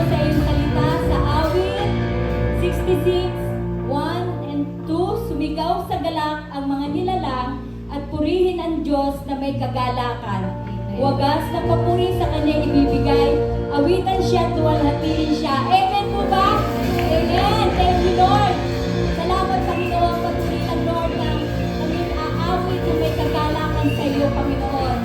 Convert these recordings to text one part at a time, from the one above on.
sa iyong salita sa awit 66:1 and 2. Sumigaw sa galak ang mga nilalang at purihin ang Diyos na may kagalakan. Wagas na papuri sa kanya ibibigay, awitan siya at luwalhatiin siya. Amen po ba? Amen. Thank you, Lord. Salamat, Panginoon. Patuloy lang, Lord, na kami aawit na may kagalakan sa iyo, Panginoon.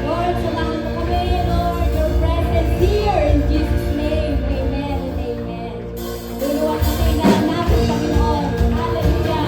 Lord, samahan mo kami, Lord. Your presence here in Jesus' name. Amen and amen. Luluwa kami na natin, Panginoon. Hallelujah.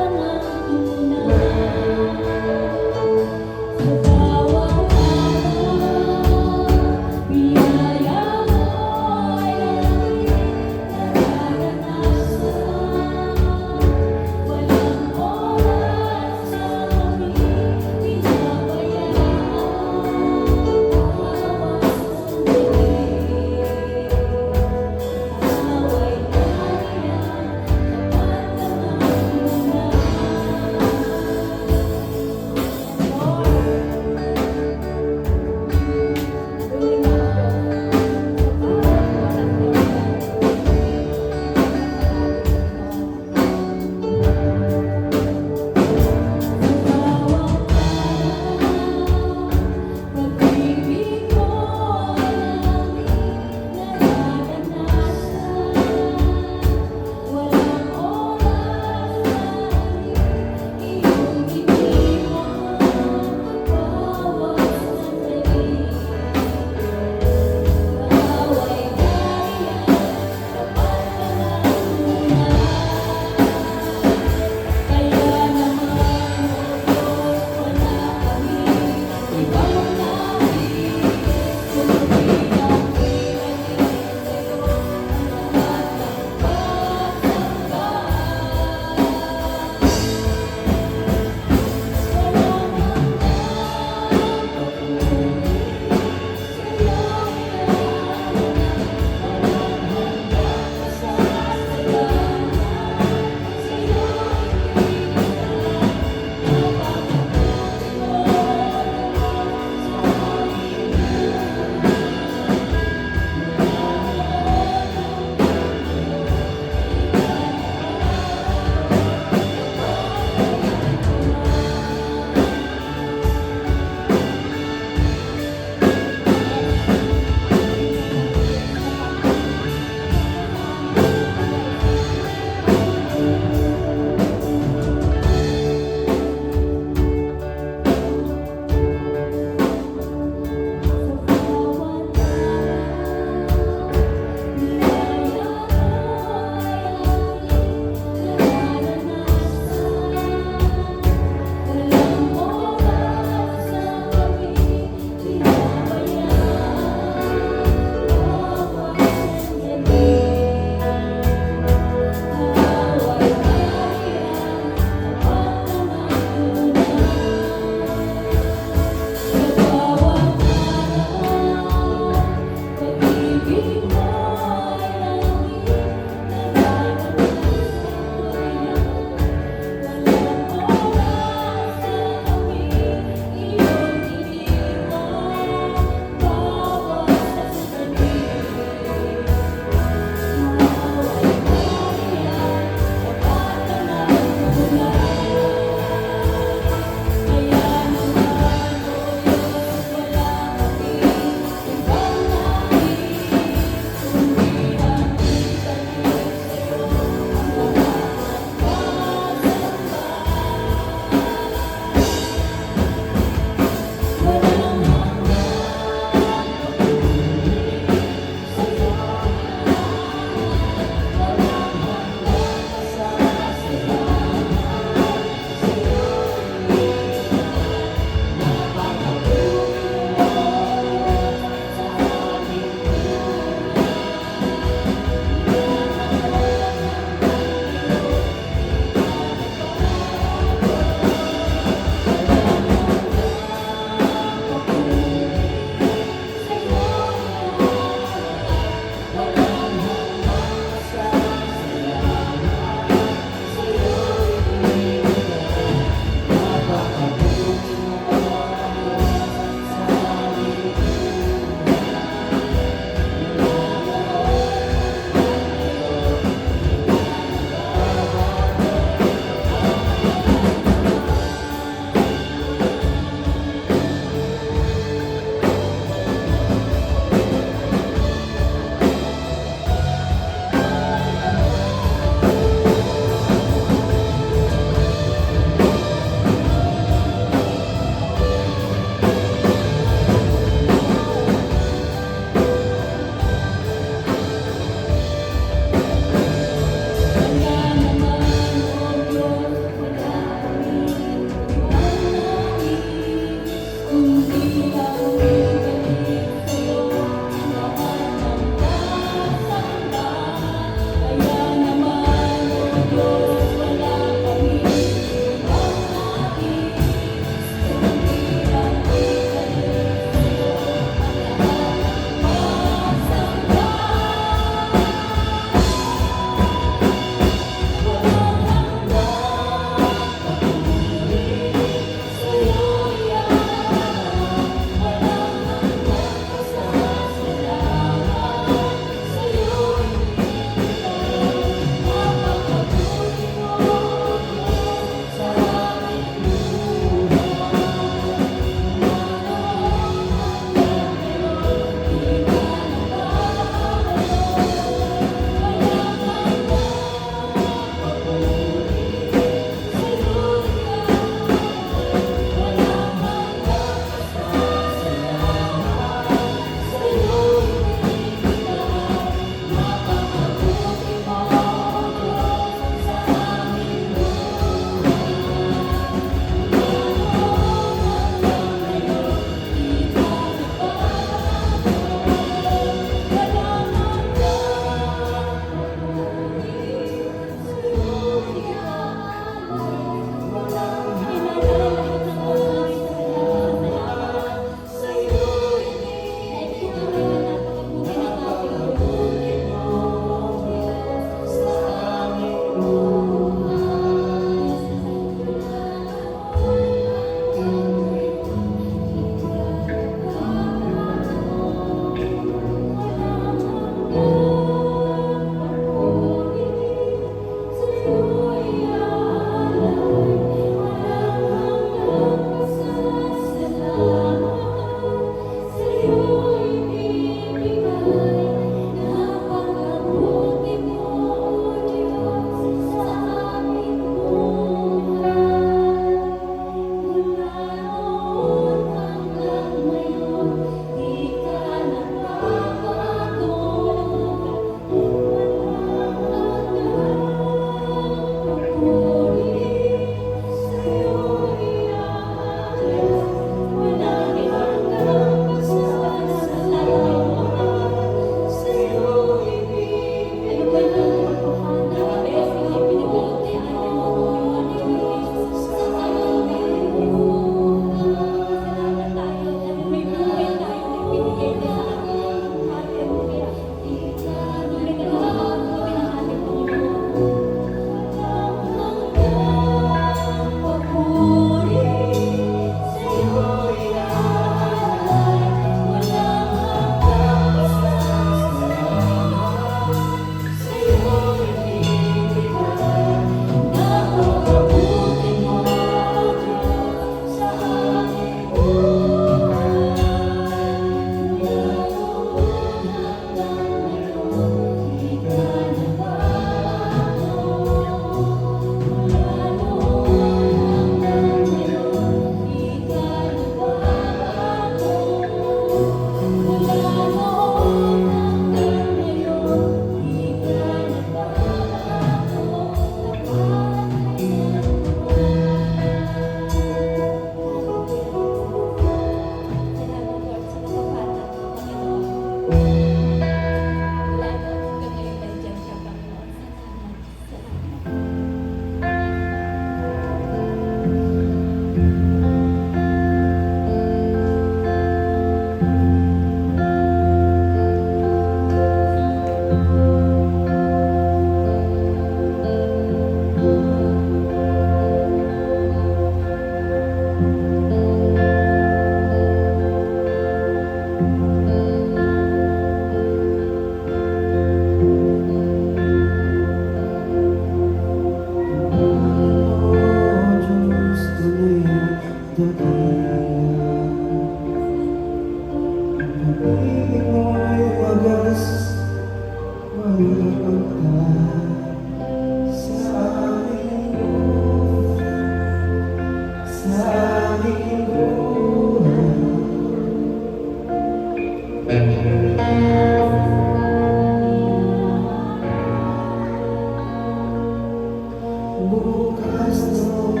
Bukas noon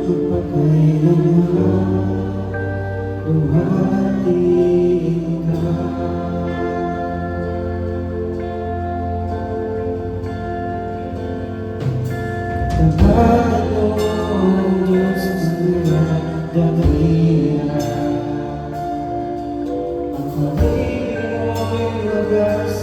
magpakailanman dumating ka. Tapat noong Diyos na dakila, ang pag-ibig mo'y wagas.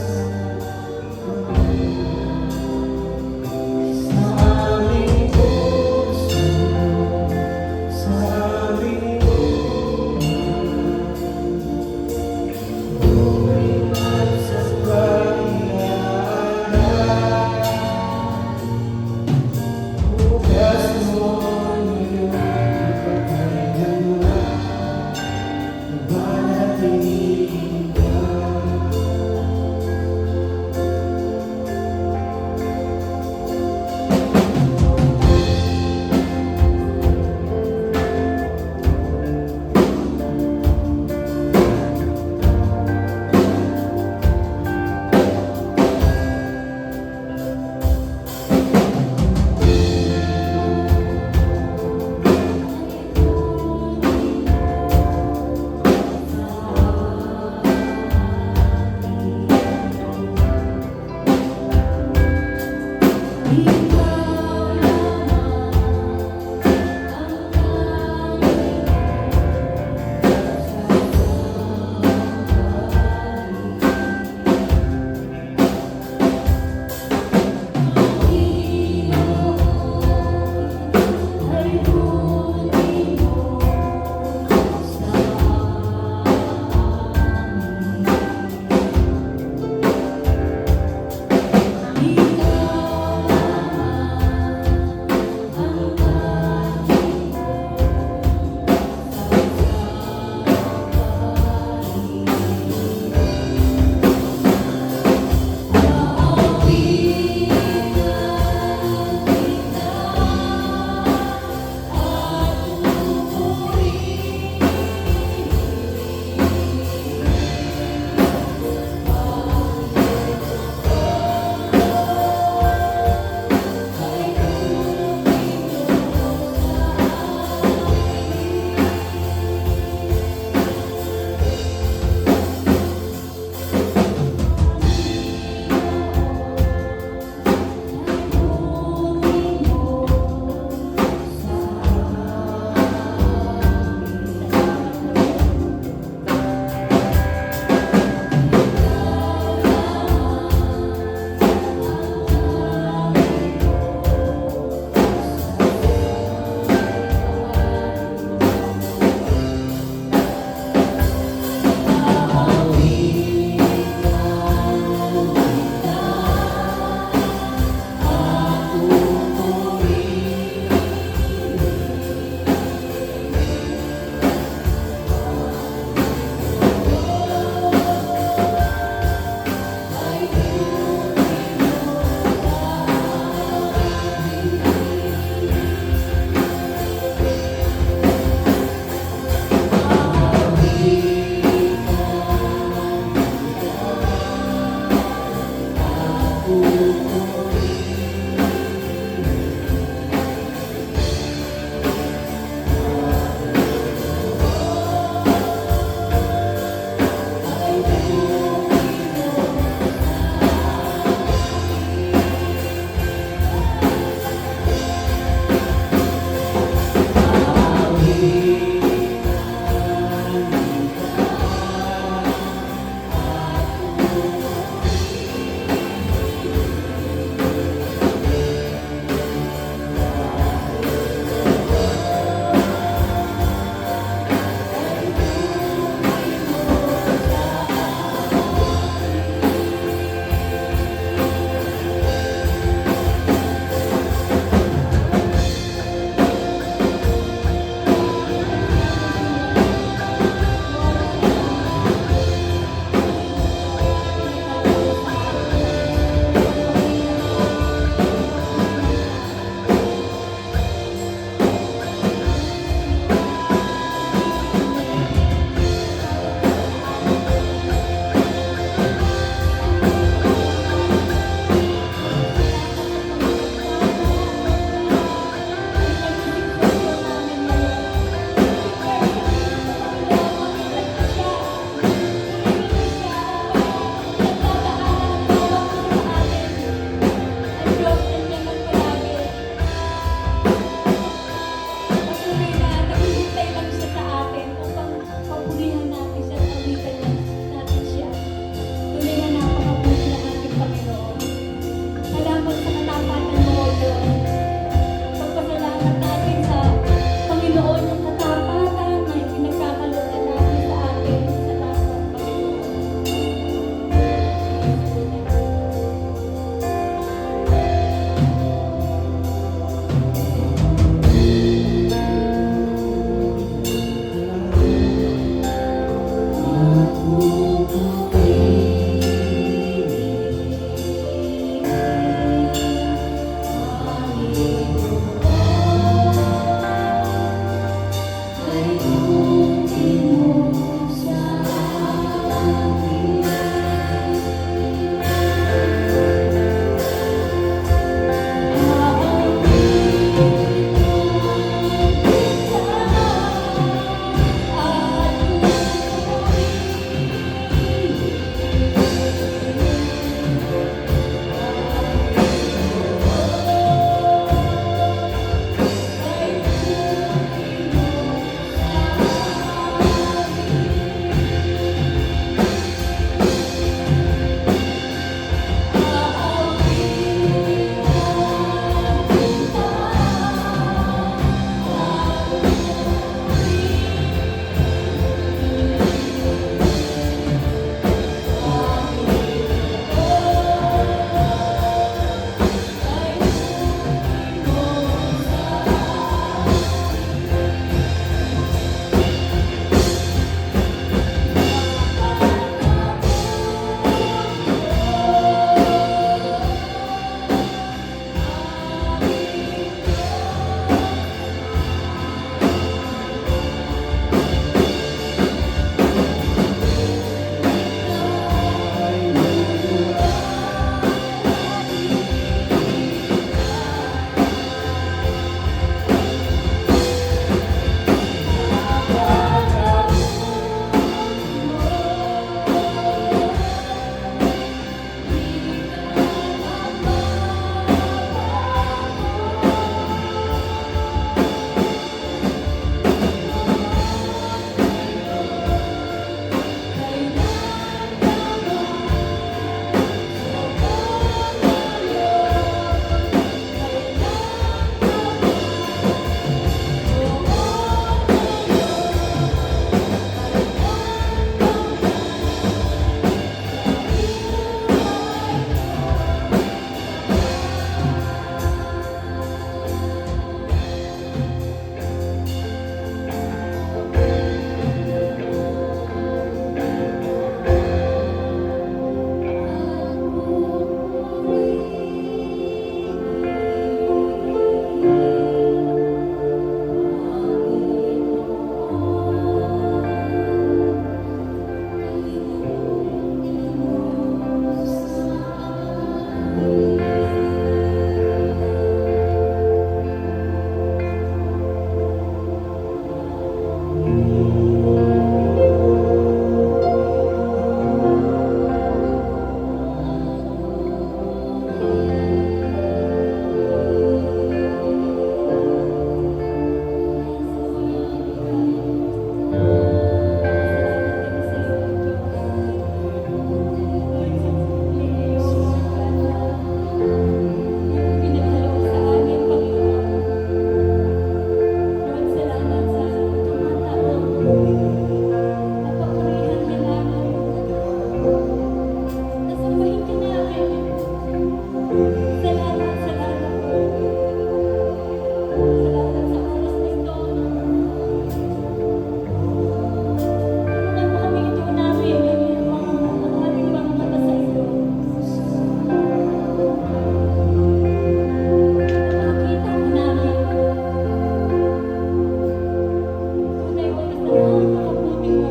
napakabuti mo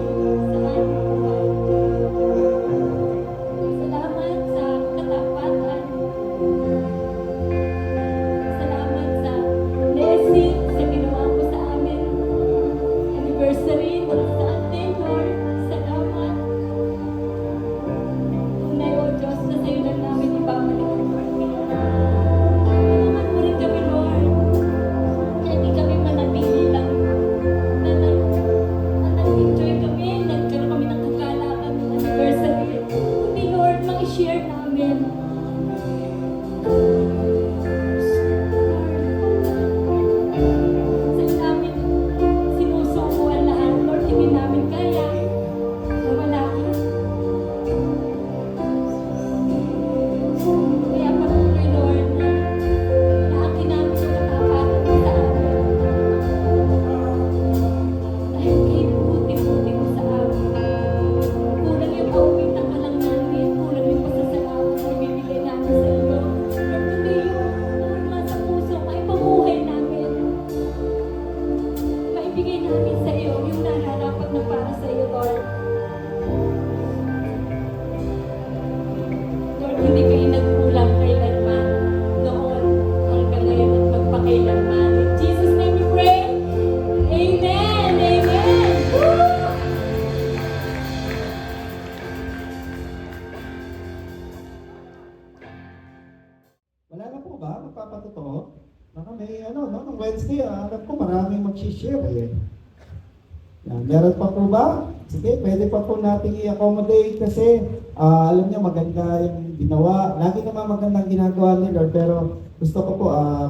sa aming buhay. Salamat sa katapatan. Salamat sa blessing sa ginawa mo sa amin. Anniversary ng Sunday, Lord. Salamat. Tunay, O Diyos, na sa'yo lang namin ibabalik ang pagkakas. Tulungan mo rin kami, Lord. Kaya hindi kami manatili lang na nag-enjoy kami, nagkaroon kami ng kagalakan ng anniversary. Kundi, Lord, ma-share namin. Sa'yo namin sinusuko ang lahat, Lord. Hindi namin kaya na wala ka. Kaya patuloy, Lord, na akin namin yung katapatan mo sa amin. Dahil kayo buti-buti mo sa amin. Kulang yung kawitan ka lang namin. Kulang yung pasasalamat na ibibigay namin sa iyo. Lord, kundi yung nasa puso, maipabuhay namin. Maibigay namin sa iyo yung nararapat na para sa iyo, Lord. Lord, hindi kayo nagkulang kailanman noon hanggang ngayon at magpakailanman. In Jesus' name we pray. Amen! Amen! Woo! Wala na po ba? Magpapatotoo? Baka may ano, no? Nung Wednesday, alam ko maraming mag-share eh. Yan. Meron pa po ba? Sige, pwede pa po natin i-accommodate kasi alam niyo maganda yung ginawa. Lagi naman magandang ginagawa ni Lord, pero gusto ko po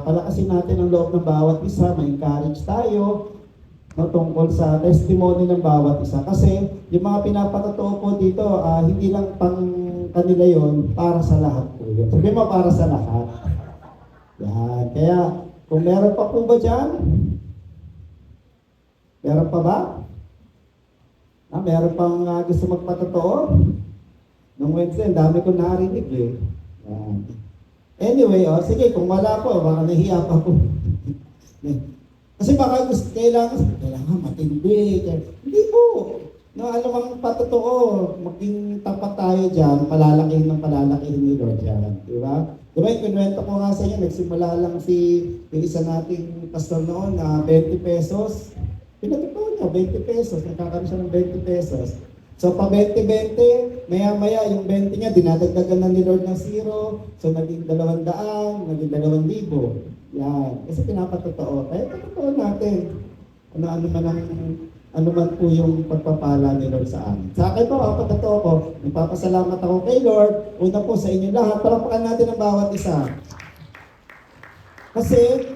palakasin natin ang loob ng bawat isa, ma-encourage tayo no, tungkol sa testimony ng bawat isa. Kasi yung mga pinapatotoo po dito, hindi lang pang kanila yon, para sa lahat po yun. Sabi mo, para sa lahat. Yan. Kaya, kung meron pa po ba dyan? Meron pa ba? Meron pang gusto magpatotoo? Nung Wednesday, ang dami ko narinig eh. Yan. Anyway, sige, kung wala po, baka nahiya pa po. Kasi baka gusto, kailangan matindi. Hindi po. No, ano mang patotoo, maging tapat tayo dyan, palalakihin ng palalakihin ni Lord dyan. Di ba? Di ba, ikinuwento ko nga sa inyo, nagsimula lang yung isa nating pastor noon na 20 pesos. Pinatotoo niya, 20 pesos. Nagkakaroon siya ng 20 pesos. So, pa 20-20, maya-maya, yung 20 niya, dinadagdagan na ni Lord ng 0. So, naging 200, naging 2,000. Yan. Kasi pinapatotoo. Kaya patotoo natin. Ano man po yung pagpapala ni Lord sa amin. Sa akin po, patotoo ko, nagpapasalamat ako kay Lord. Una po sa inyo lahat, palakpakan natin ang bawat isa. Kasi,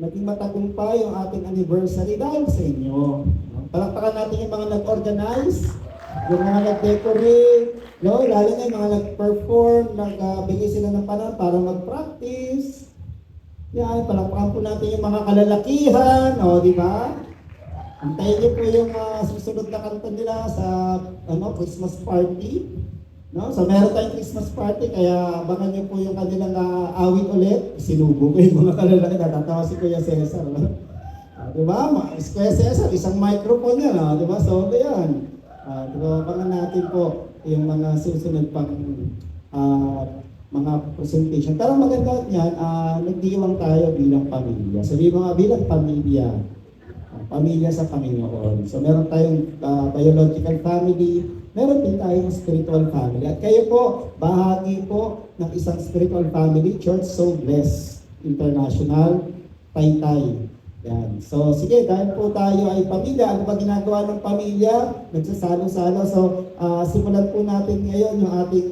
naging matagumpay yung ating anniversary dahil sa inyo. Palakpakan natin yung mga nag-organize, yung mga nag-decorate, no? Lalo na yung mga nag-perform, nagbigay sila ng panahon para mag-practice. Yan, palakpakan po natin yung mga kalalakihan, di ba? Antayin niyo po yung susunod na kanta nila sa Christmas party. No? So meron tayong Christmas party, kaya abangan niyo po yung kanilang awit ulit. Sinubo ko yung mga kalalaki, natatawa si Kuya Cesar. Diba? Si Kuya Cesar, isang microphone yan. Diba? So, yan. Diba? Abangan natin po yung mga susunod pang mga presentation. Pero maganda yan, nagdiwang tayo bilang pamilya. Sabi mga bilang pamilya. Pamilya sa Panginoon. So meron tayong biological family, meron din tayong spiritual family. At kayo po, bahagi po ng isang spiritual family, Church So Blessed International, Taytay. Yan. So sige, dahil po tayo ay pamilya, ano ba ginagawa ng pamilya? Nagsasalo-salo. So simulan po natin ngayon yung ating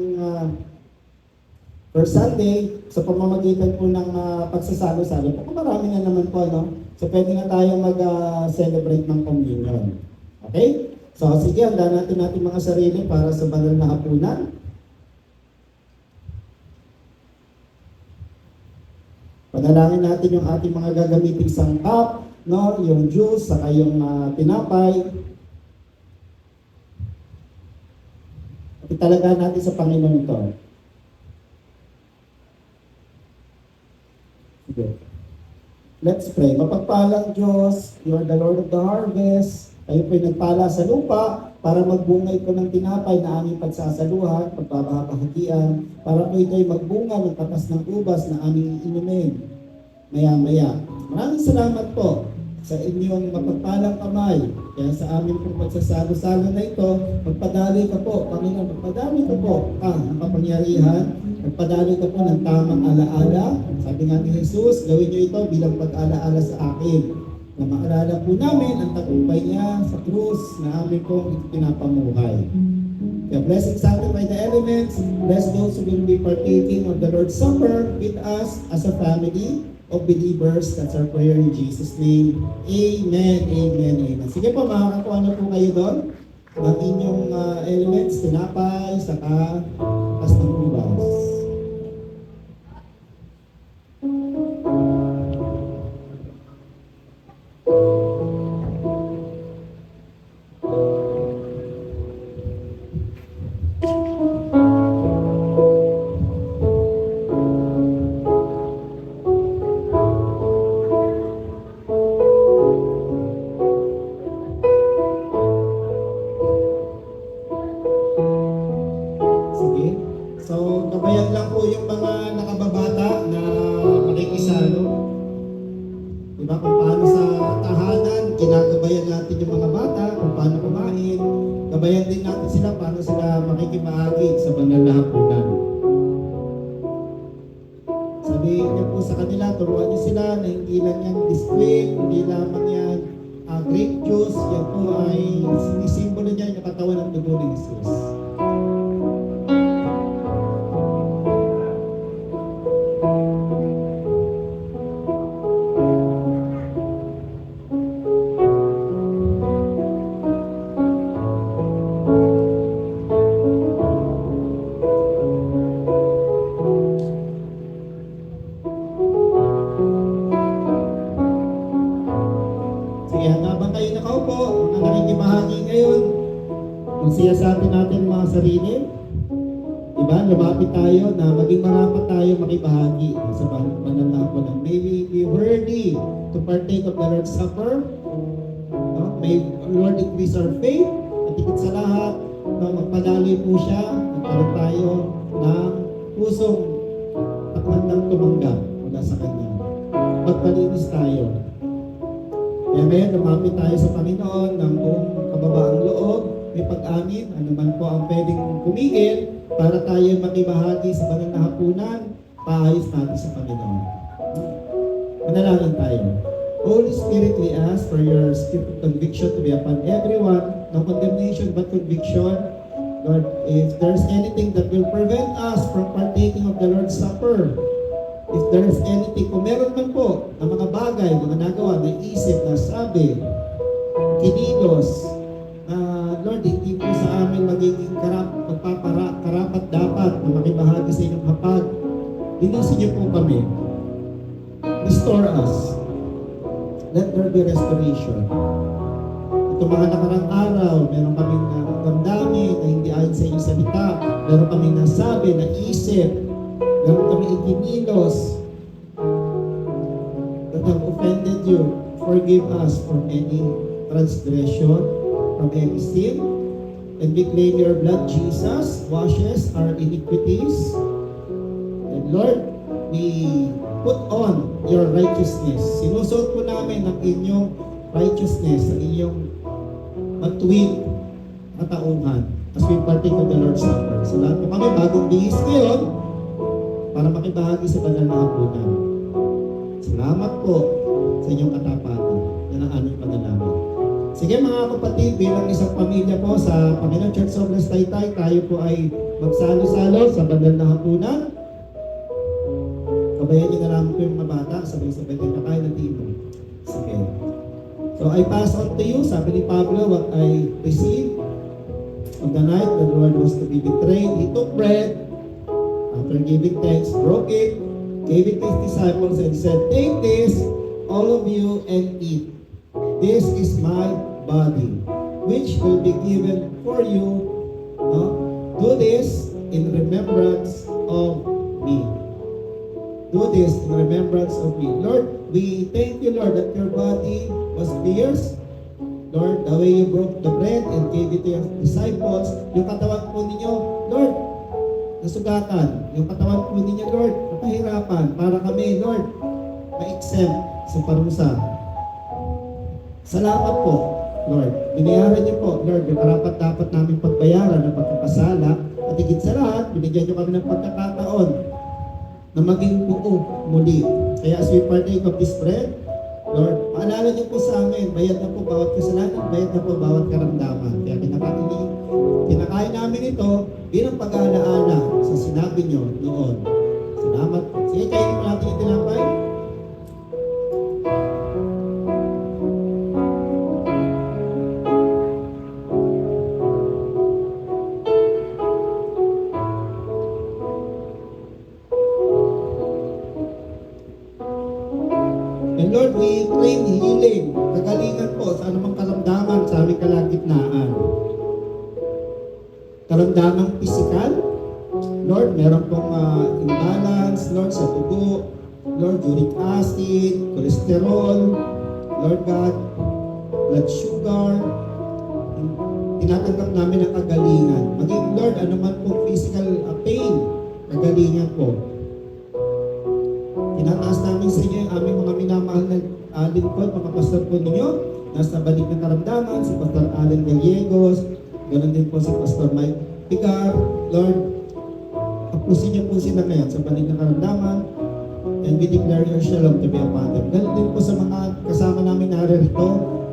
First Sunday, sa pamamagitan po ng pagsasalo-salo. Kung marami na naman po, So pwede na tayo mag-celebrate ng communion. Okay? So sige, handa natin mga sarili para sa banal na hapunan. Panalangin natin yung ating mga gagamiting sangkap, yung juice, saka yung tinapay. Italaga natin sa Panginoon ito. Sige. Let's pray. Mapagpalang Diyos, you are the Lord of the harvest. Kayo po'y nagpala sa lupa para magbunga ito ng tinapay na aming pagsasaluhan, pagbabahagian, para po ito'y magbunga ng katas ng ubas na aming inumin maya-maya. Maraming salamat po sa inyong mapagpalang kamay. Kaya sa amin pong pagsasalo-salo na ito, magpadali ka po, Panginoon, magpadali ka po ang kapangyarihan, magpadali ka po ng tamang alaala. Sabi nga ni Jesus, gawin niyo ito bilang pag-alaala sa akin. Na maalala po namin ang tagumpay niya sa krus na amin pong pinapamuhay. Kaya bless and sanctify the elements, bless those who will be partaking of the Lord's Supper with us as a family of believers. That's our prayer in Jesus' name. Amen, amen, amen. Sige po, makakakuha na po kayo doon ng inyong elements, tinapay, saka as ng ubas. Sige. So, gabayan lang po yung mga nakababata na makikisalo. Diba kung paano sa tahanan, ginagabayan natin yung mga bata, kung paano kumain. Gabayan din natin sila paano sila makikimahagi sa banal na hapunan. Sabihin niyo po sa kanila, turuan niyo sila na hindi lang yan biskwit, hindi lamang yan grape juice, yan po ay sinisimbolo niya yung katawan ng dugo ni Jesus. Sige, habang kayo nakaupo, ang nakikibahagi ngayon, kung siyasatin natin mga sarili, diba, lumapit tayo na maging marapat tayo makibahagi sa banal na hapunan. May we be worthy to partake of the Lord's Supper. No? May Lord increase our faith, at higit sa lahat, magpadali po siya, magkaroon tayo ng pusong takmandang tumanggap mula sa Kanya. Magpalinis tayo. Kaya ngayon, lumapit tayo sa Panginoon ng buong kababaang loob, may pag-amin, anuman po ang pwedeng pumigil para tayo makibahagi sa banal na hapunan, paayos natin sa Panginoon. Manalangin tayo. Holy Spirit, we ask for your spirit of conviction to be upon everyone, no condemnation but conviction. Lord, if there's anything that will prevent us from partaking of the Lord's Supper, if there's anything, kung meron man po na mga bagay, mga nagawa, na isip, na sabi, kinilos, na Lord, hindi po sa amin magiging karapat dapat na makibahagi sa inyong hapag. Linisin niyo po kami. Restore us. Let there be restoration. Ito mga nakarang araw, meron kaming damdamin na hindi ayon sa inyong salita. Meron kaming nasabi, na isip, meron kami ikinilos that have offended you. Forgive us from any transgression, from any sin, and we claim your blood, Jesus, washes our iniquities. And Lord, we put on your righteousness. Sinusuot po namin ang inyong righteousness, ang inyong matuwid katauhan as we partake of the Lord's Supper. So lahat po kami bagong bihis ngayon para makibahagi sa banal na hapunan. Salamat po sa inyong katapatan. Yan ang aming panalangin. Sige mga kapatid, bilang isang pamilya po sa Panginoon Church of Las Taytay, tayo po ay magsalo-salo sa banal na hapunan. Kabayan niyo na lang po yung mga bata, sabay-sabay kayo nakain ng timo. Sige. So I pass on to you, sabi ni Pablo, what I received on the night the Lord was to be betrayed. He took bread, after giving thanks, broke it, gave it to his disciples, and said, "Take this, all of you, and eat. This is my body, which will be given for you. Do this in remembrance of me." Do this in remembrance of me. Lord, we thank you, Lord, that your body was pierced. Lord, the way you broke the bread and gave it to your disciples, yung katawan po ninyo, Lord, nasugatan. Yung katawan po ninyo, Lord, napahirapan para kami, Lord, ma-exempt sa parusa. Salamat po, Lord. Binayaran niyo po, Lord, yung karapat-dapat namin pagbayaran ng pagkakasala. At higit sa lahat, binigyan niyo kami ng pagkakataon na maging buo muli. Kaya as we partake of this bread, Lord, paalala niyo po sa amin, bayad na po bawat kasalanan, bayad na po bawat karamdaman. Kaya kinakain namin ito bilang pag-aalaala sa sinabi niyo noon. Salamat po. Sige, kainin mo natin yung tinapay. And Lord, we claim healing, kagalingan po sa anumang karamdaman sa aming kalagitnaan. Karamdamang pisikal, Lord, meron pong imbalance, Lord, sa dugo, Lord, uric acid, cholesterol, Lord God, blood sugar, tinatanggap namin ang kagalingan. Maging, Lord, anuman pong physical pain, kagalingan po. Tinataas namin sa inyo yung aming mga minamahal na lingkod, mga pastor po ninyo, nasa balik ng karamdaman, si Pastor Allen Gallegos, ganoon din po si Pastor Mike Picar. Lord, apusin niyo po sila ngayon sa balik ng karamdaman, and we declare your shalom to be upon them. Ganoon din po sa mga kasama namin naririto,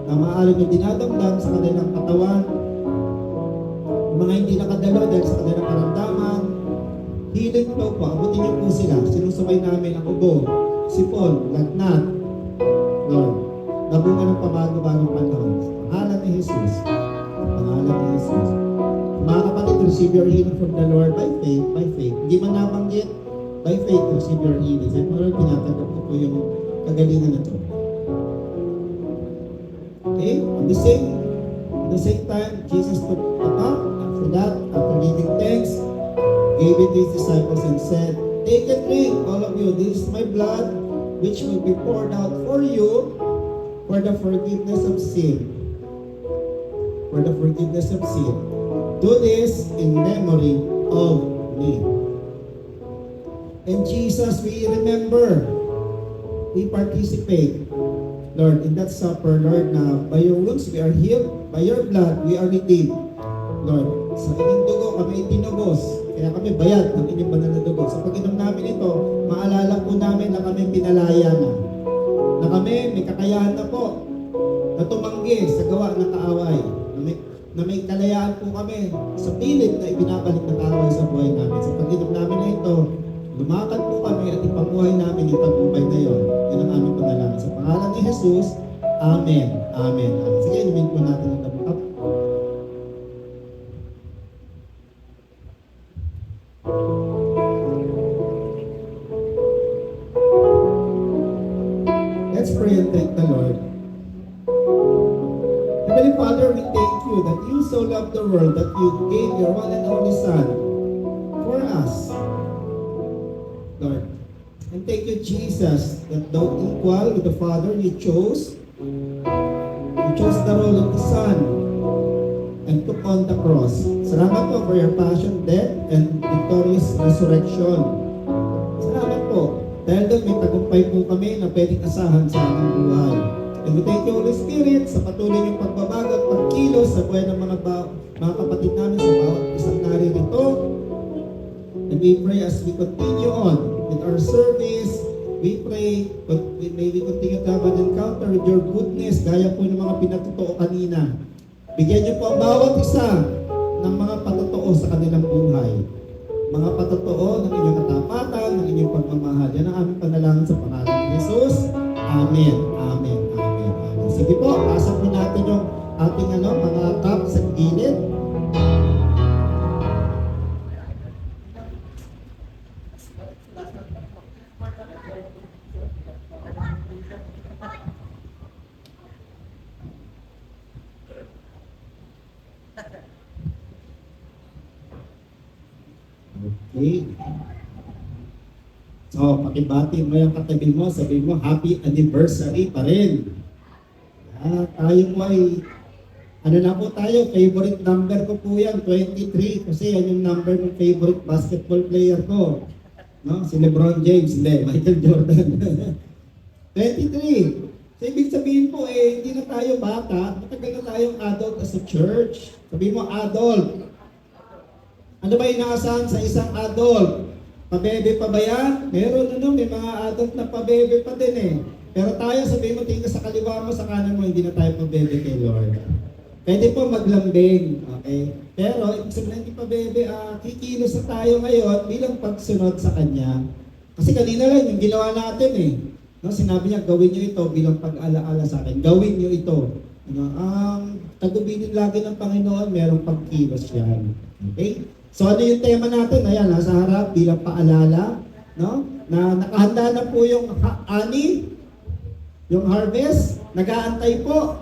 na maaaring yung dinadamdam sa kanilang katawan, mga hindi nakadalo dahil sa kanilang karamdaman, healing flow po, abutin niyo po sila. Sinusabay namin ang ubo, sipon, lagnat, Lord, nabunga ng pamago-bagong panahon. Sa pangalan ni Jesus. Sa pangalan ni Jesus. Mga kapatid, receive your healing from the Lord by faith, by faith. Hindi man nabanggit, by faith, receive your healing. Sa Lord, tinatanggap ko po yung kagalingan na ito. Okay? At the same time, Jesus took a cup. After that, after giving thanks, gave it to his disciples and said, "Take and drink, all of you. This is my blood, which will be poured out for you for the forgiveness of sin." For the forgiveness of sin. Do this in memory of me. And Jesus, we remember, we participate, Lord, in that supper, Lord, na by your wounds we are healed, by your blood we are redeemed. Lord, sa inyong dugo kami itinubos. Kaya kami bayad ng inyong banal na dugo. Sa pag-inom namin ito, maalala po namin na kami pinalaya na. Na kami may kakayahan na po na tumanggi sa gawa ng kaaway. Na may kalayaan po kami sa pilit na ibinabalik ng kaaway sa buhay namin. Sa pag-inom namin na ito, lumakad po kami at ipabuhay namin yung tagumpay na yun. Yan ang aming panalangin. Sa pangalan ni Jesus, Amen. Amen. Amen. Sige, inumin po natin ang tabukap. Let's pray and thank the Lord. Heavenly Father, we thank you that you so loved the world that you gave your one and only Son for us, Lord. And thank you, Jesus, that though equal with the Father, you chose the role of the Son and took on the cross. Salamat po for your passion, death, and victorious resurrection. Salamat po. Dahil doon may tagumpay po kami na pwedeng asahan sa aming buhay. And we thank you, Holy Spirit, sa patuloy niyong pagbabago at pagkilos sa buhay ng mga kapatid namin sa bawat isang naririto. And we pray as we continue on with our service, we pray, but may we continue to have an encounter with your goodness, gaya po ng mga pinatotoo kanina. Bigyan niyo po ang bawat isa ng mga patotoo sa kanilang buhay. Mga patotoo ng inyong katapatan, ng inyong pagmamahal. Yan ang aming panalangin sa pangalan ni Jesus. Amen. Amen. Amen. Amen. Sige po, pasok po natin yung ating mga cup sa gilid. Okay. So, pakibati mo yung katabi mo, sabi mo, happy anniversary pa rin. Tayo po ay, ano na po tayo, favorite number ko po yan, 23, kasi yan yung number ng favorite basketball player ko. No? Si LeBron James, hindi, Michael Jordan. 23. So, ibig sabihin po, hindi na tayo bata, matagal na tayong adult as a church. Sabi mo, adult. Ano ba inaasahan sa isang adult? Pabebe pa ba yan? Meron may mga adult na pabebe pa din eh. Pero tayo, sabi mo, tingin sa kaliwa mo, sa kanan mo, hindi na tayo pabebe kay Lord. Pwede po maglambing, okay? Pero, ibig sabihin, hindi pabebe, kikilos na tayo ngayon bilang pagsunod sa Kanya. Kasi kanina lang, yung ginawa natin eh. No, sinabi niya, gawin niyo ito bilang pag-alaala sa akin. Gawin niyo ito. Ang tagubinin lagi ng Panginoon, merong pagkilos yan. Okay? So ano yung tema natin? Ayan, nasa harap bilang paalala. No? Na nakahanda na po yung ani, yung harvest. Nag-aantay po.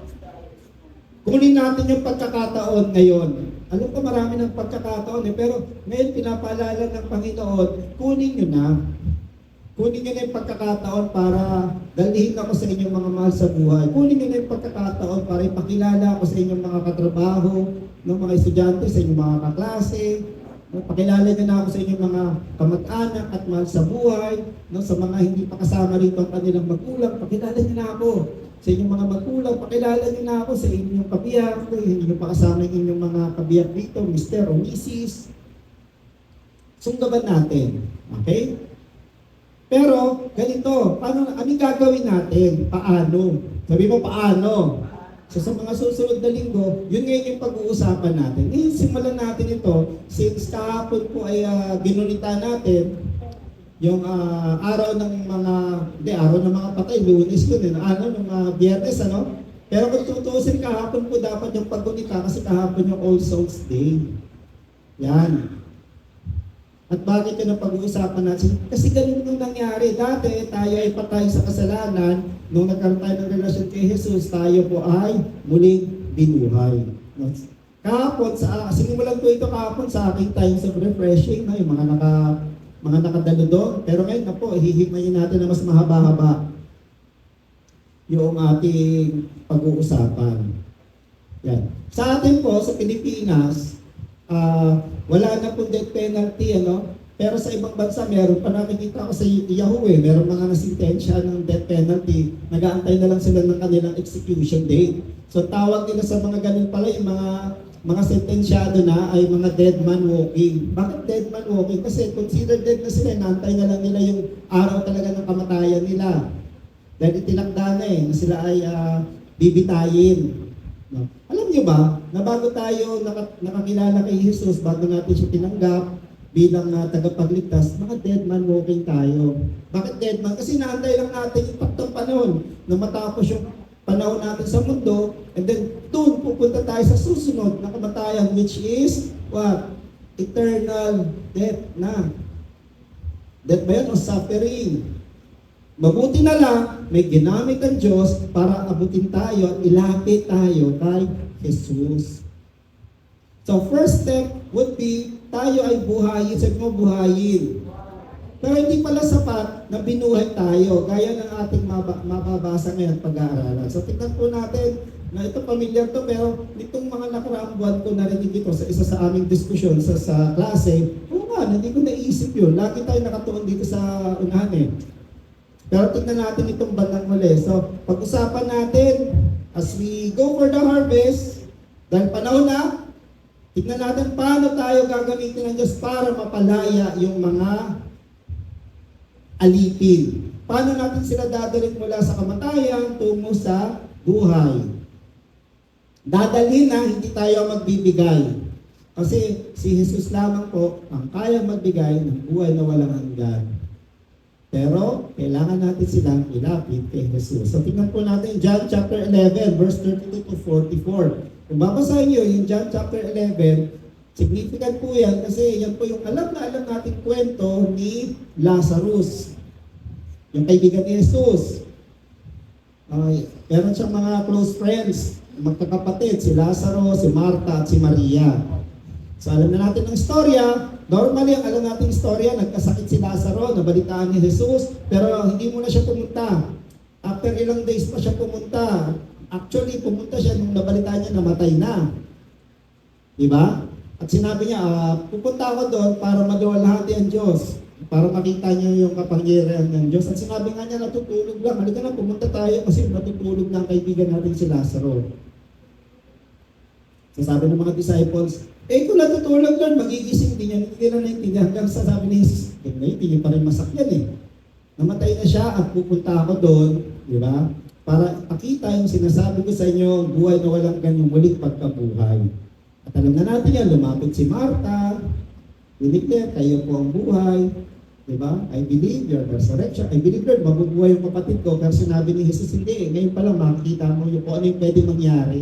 Kunin natin yung pagkakataon ngayon. Alam ko marami ng pagkakataon pero ngayon pinapaalala ng Panginoon, kunin nyo na. Kunin nyo na yung pagkakataon para dalhin ako sa inyong mga mahal sa buhay. Kunin nyo na yung pagkakataon para ipakilala ako sa inyong mga katrabaho, ng mga estudyante, sa inyong mga kaklase. Pakilala nyo na ako sa inyong mga kamag-anak at mahal sa buhay. Sa mga hindi pa kasama rito ang kanilang magulang, pakilala nyo na ako. Sa inyong mga magulang, pakilala nyo na ako sa inyong kabiyak. Hindi nyo pa kasama yung inyong mga kabiyak dito, Mr. o Mrs. Sunggaban natin. Okay? Pero, ganito, anong gagawin natin? Paano? Sabi mo, paano? So, sa mga susunod na linggo, yun ngayon yung pag-uusapan natin. Ngayon, simulan natin ito, since kahapon po ay ginunita natin, yung araw ng mga patay, Lunes yun, ng Biyernes, Pero kung tutuusin kahapon po dapat yung paggunita kasi kahapon yung All Souls Day. Yan. At bakit yun ang pag-uusapan natin? Kasi ganun yung nangyari. Dati, tayo ay patay sa kasalanan. Nung nagkaroon tayo ng relasyon kay Jesus, tayo po ay muling binuhay. Kahapon, sinimulan ko ito kahapon sa aking times of refreshing, yung mga nakadalo doon. Pero ngayon na po, hihimayin natin na mas mahaba-haba yung ating pag-uusapan. Yan. Sa atin po, sa Pilipinas, wala na pong death penalty, Pero sa ibang bansa, meron pa nakikita ko sa Yahoo meron mga nasintensya ng death penalty, nag-aantay na lang sila ng kanilang execution date. So tawag nila sa mga ganun pala, yung mga sentensyado na ay mga dead man walking. Bakit dead man walking? Kasi considered dead na sila, naantay na lang nila yung araw talaga ng kamatayan nila. Dahil itinakda na na sila ay bibitayin. No? Alam niyo ba, na bago tayo nakakilala kay Jesus, bago natin siya tinanggap bilang tagapagligtas, mga dead man walking tayo. Bakit dead man? Kasi naantay lang natin yung taktong panahon na matapos yung panahon natin sa mundo, and then doon pupunta tayo sa susunod na kamatayan, which is what? Eternal death na. Death ba yun o suffering? Mabuti na lang, may ginamit ang Diyos para abutin tayo at ilapit tayo kay Jesus. So first step would be, tayo ay buhayin. Sabi mo, buhayin. Pero hindi pala sapat na binuhay tayo, gaya ng ating mababasa ngayon pag-aaralan. So tignan po natin, na ito pamilyar to, pero nitong mga nakaraang buwan ko narinig ito sa isa sa aming diskusyon sa klase, hindi ko naisip yun. Lagi tayo nakatuon dito sa unahan Pero tignan natin itong bandang muli. So, pag-usapan natin, as we go for the harvest, dahil panahon na, tignan natin paano tayo gagamitin ng Diyos para mapalaya yung mga alipin. Paano natin sila dadalhin mula sa kamatayan tungo sa buhay. Dadalhin na hindi tayo magbibigay. Kasi si Jesus lamang po ang kayang magbigay ng buhay na walang hanggan. Pero, kailangan natin silang ilapit kay Jesus. So, tingnan po natin John chapter 11, verse 32 to 44. Kung babasahin nyo yung John chapter 11, significant po yan kasi yan po yung alam na alam natin kwento ni Lazarus. Yung kaibigan ni Jesus. Meron siyang mga close friends, magkakapatid, si Lazarus, si Martha, at si Maria. So alam na natin ang istorya. Normally, ang alam natin istorya, nagkasakit si Lazaro, nabalitaan ni Jesus, pero hindi muna siya pumunta. After ilang days pa siya pumunta. Actually, pumunta siya nung nabalitaan niya namatay na. Diba? At sinabi niya, pupunta ako doon para maluwalhati ang Diyos. Para makita niyo yung kapangyarihan ng Diyos. At sinabi nga niya, natutulog lang. Halika na, pumunta tayo kasi natutulog na ang kaibigan natin si Lazaro. So sabi ng mga disciples, kung natutulog doon, magigising din yan. Hindi na naintindihan. Hanggang sa sabi ni Jesus, hindi niyo pa rin masakyan eh. Namatay na siya at pupunta ako doon, di ba? Para pakita yung sinasabi ko sa inyo, buhay na walang ganyang muling pagkabuhay. At alam na natin yan, lumapit si Marta, dineclare, kayo po ang buhay. Diba? I believe your resurrection. I believe, Lord, mabubuhay yung kapatid ko. Pero sinabi ni Jesus, hindi. Ngayon pa lang makikita mo yung kung ano yung pwede mangyari.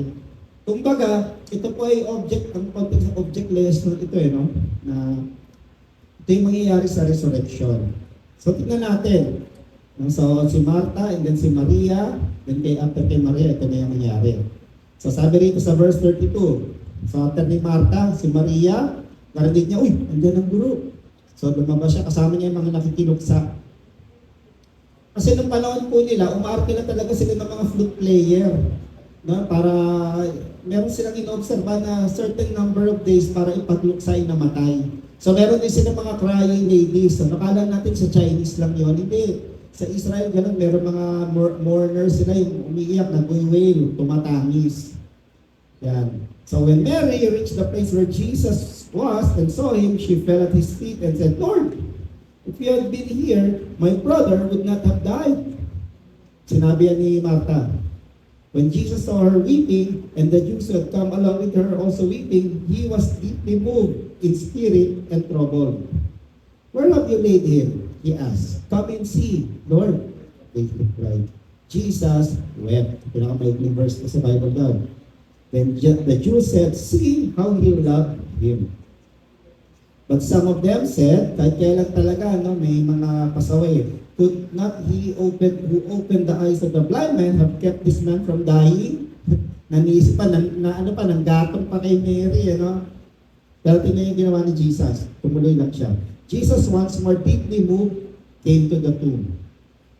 Kumbaga, ito po ay object, ang context ng object lesson ito no? Na ito yung mangyayari sa resurrection. So, tingnan natin. So, si Martha and then si Maria, then after kay Maria, ito na yung mangyayari. So, sabi rito sa verse 32, so after ni Martha, si Maria, narinig niya, andyan ang guro. So, lumabas siya, kasama niya yung mga nakikiluksa. Kasi nung panahon po nila, umaarte na talaga sila ng mga flute player. No? Para, meron silang ino-observa na certain number of days para ipagluksa ay namatay. So, meron din sila mga crying ladies. So, nakala natin sa Chinese lang yon. Hindi. Sa Israel, ganun, meron mga mourners sila yung umiiyak, nag-wail, tumatangis. Yan. So when Mary reached the place where Jesus was and saw him, she fell at his feet and said, Lord, if you had been here, my brother would not have died. Sinabi yan ni Martha. When Jesus saw her weeping, and the Jews who had come along with her also weeping, he was deeply moved in spirit and troubled. Where have you laid him? He asked. Come and see, Lord. They replied. Jesus wept. Pinakamaikling verse ko sa Bible daw. Then the Jews said, see how he loved him. But some of them said, kahit kailan talaga, no, may mga pasaway, could not he who opened the eyes of the blind man have kept this man from dying? Nanisip pa, nanggatong pa kay Mary, Pero tingnan yung ginawa ni Jesus. Tumuloy lang siya. Jesus once more deeply moved, came to the tomb.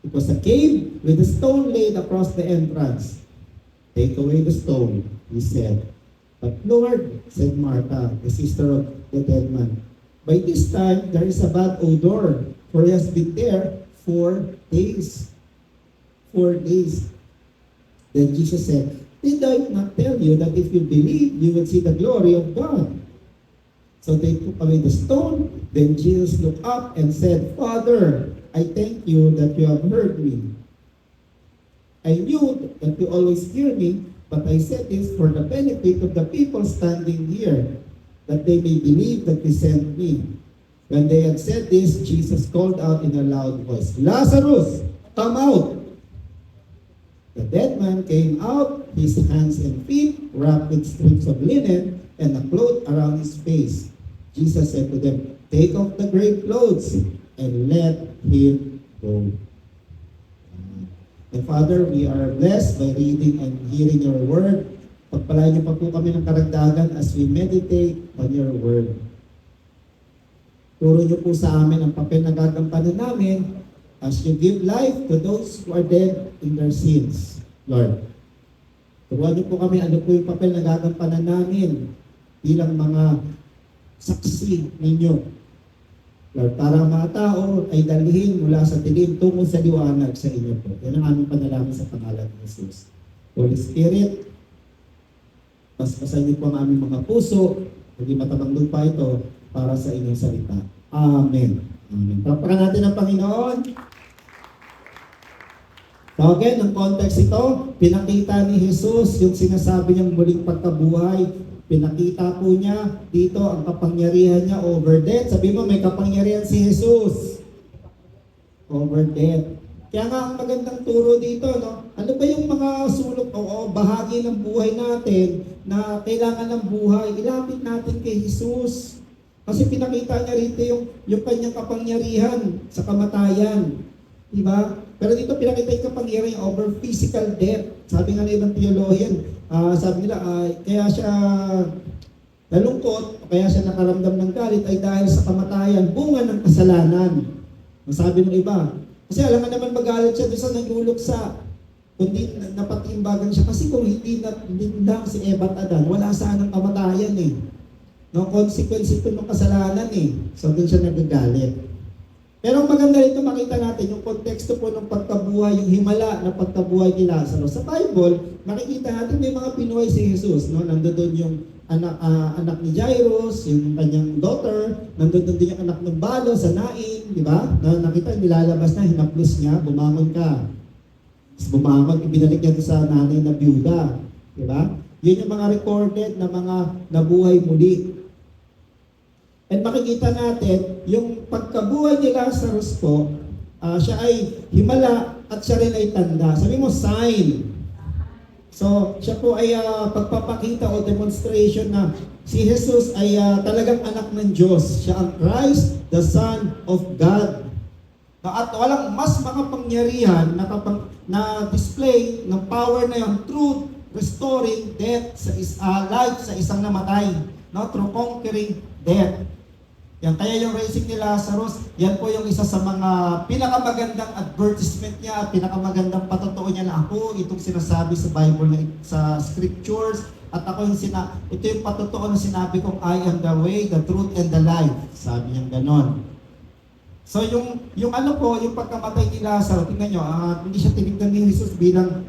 It was a cave with a stone laid across the entrance. Take away the stone, he said. But Lord, said Martha, the sister of the dead man, by this time there is a bad odor, for he has been there 4 days. 4 days. Then Jesus said, did I not tell you that if you believe, you will see the glory of God? So they took away the stone. Then Jesus looked up and said, Father, I thank you that you have heard me. I knew that you always hear me, but I said this for the benefit of the people standing here, that they may believe that you sent me. When they had said this, Jesus called out in a loud voice, Lazarus, come out! The dead man came out, his hands and feet wrapped with strips of linen and a cloth around his face. Jesus said to them, take off the grave clothes and let him go. And Father, we are blessed by reading and hearing your word. Pagpalain niyo pa po kami ng karagdagan as we meditate on your word. Turo niyo po sa amin ang papel na gagampanan namin as you give life to those who are dead in their sins. Lord, turuan niyo po kami ano po yung papel na gagampanan namin bilang mga saksi ninyo. Lord, para ang mga tao ay dalhin mula sa dilim tungo sa liwanag sa inyo po. Yan ang aming panalangin sa pangalan ni Jesus. Holy Spirit, paspasan niyo po ang aming mga puso, hindi matabang lupa ito para sa inyong salita. Amen. Amen. Palakpakan natin ang Panginoon. So again, ang context ito, pinakita ni Jesus yung sinasabi niyang muling pagkabuhay. Pinakita po niya dito ang kapangyarihan niya over death. Sabi mo, may kapangyarihan si Jesus over death. Kaya nga ang magandang turo dito, no? Ano ba yung mga sulok o bahagi ng buhay natin na kailangan ng buhay? Ilapit natin kay Jesus. Kasi pinakita niya rito yung kanyang kapangyarihan sa kamatayan. Diba? Pero dito pinakita yung kapangyarihan over physical death. Sabi nga ng ibang theologian, sabi nila, kaya siya nalungkot, o kaya siya nakaramdam ng galit ay dahil sa kamatayan, bunga ng kasalanan. Masabi ng iba. Kasi alam nga naman magalit siya doon sa nagluluksa. Kundi napatimbagan siya. Kasi kung hindi lang si Eva at Adan, wala sanang kamatayan eh. No, consequence ito ng kasalanan eh. So doon siya nagagalit. Pero ang maganda rito makita natin yung konteksto po ng pagkabuhay, yung himala na pagkabuhay ni Lazaro. Sa Bible, makikita natin may mga pinuhay si Jesus. No? Nandoon yung anak ni Jairus, yung kanyang daughter, nandoon din yung anak ng balo sa Nain, di ba? Nakita, nilalabas na, hinaplos niya, bumangon ka. Tapos bumangon, ibinalik niya sa nanay na byuda. Di ba? Yun yung mga recorded na mga nabuhay muli. And makikita natin, yung pagkabuhay ni Lazarus po, siya ay himala at siya rin ay tanda. Sabi mo, sign. So, siya po ay pagpapakita o demonstration na si Jesus ay talagang anak ng Diyos. Siya ang Christ, the Son of God. At walang mas makapangyarihan na display ng power na yung truth, restoring death life sa isang namatay. No? Through conquering death. Yan, kaya yung raising ni Lazarus, yan po yung isa sa mga pinakamagandang advertisement niya at pinakamagandang patotoo niya na ako, itong sinasabi sa Bible, sa scriptures, at ako ito yung patotoo na sinabi kong I am the way, the truth, and the life. Sabi niya ganon. So yung ano po, yung pagkamatay ni Lazarus, tingnan nyo, hindi siya tinignan ni Jesus bilang,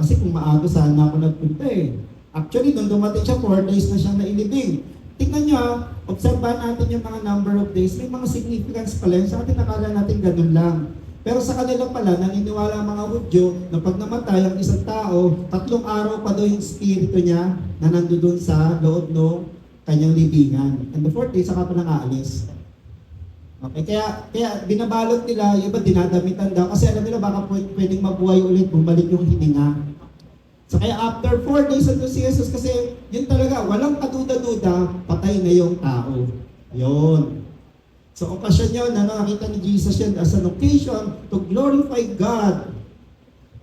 kasi kung maaga sana ako nagpunta eh. Actually, nung dumating siya, 4 days na siyang nailibing. Tingnan nyo, obserbahan natin yung mga number of days. May mga significance pala yun. Sa atin nakala natin ganun lang. Pero sa kanila pala, naniniwala ang mga Hudyo na pag namatay ang isang tao, 3 araw pa daw yung spirito niya na nandoon sa loob ng kanyang libingan. And the 4th day, saka pa nang aalis. Okay, kaya binabalot nila, yung iba dinadamitan daw. Kasi alam nila baka pwedeng mabuhay ulit, bumalik yung hininga. So kaya after 4 days ito si Jesus, kasi yun talaga, walang kaduda-duda, patay na yung tao. Yun. So okasyon yun, nakita ni Jesus yun as an occasion to glorify God.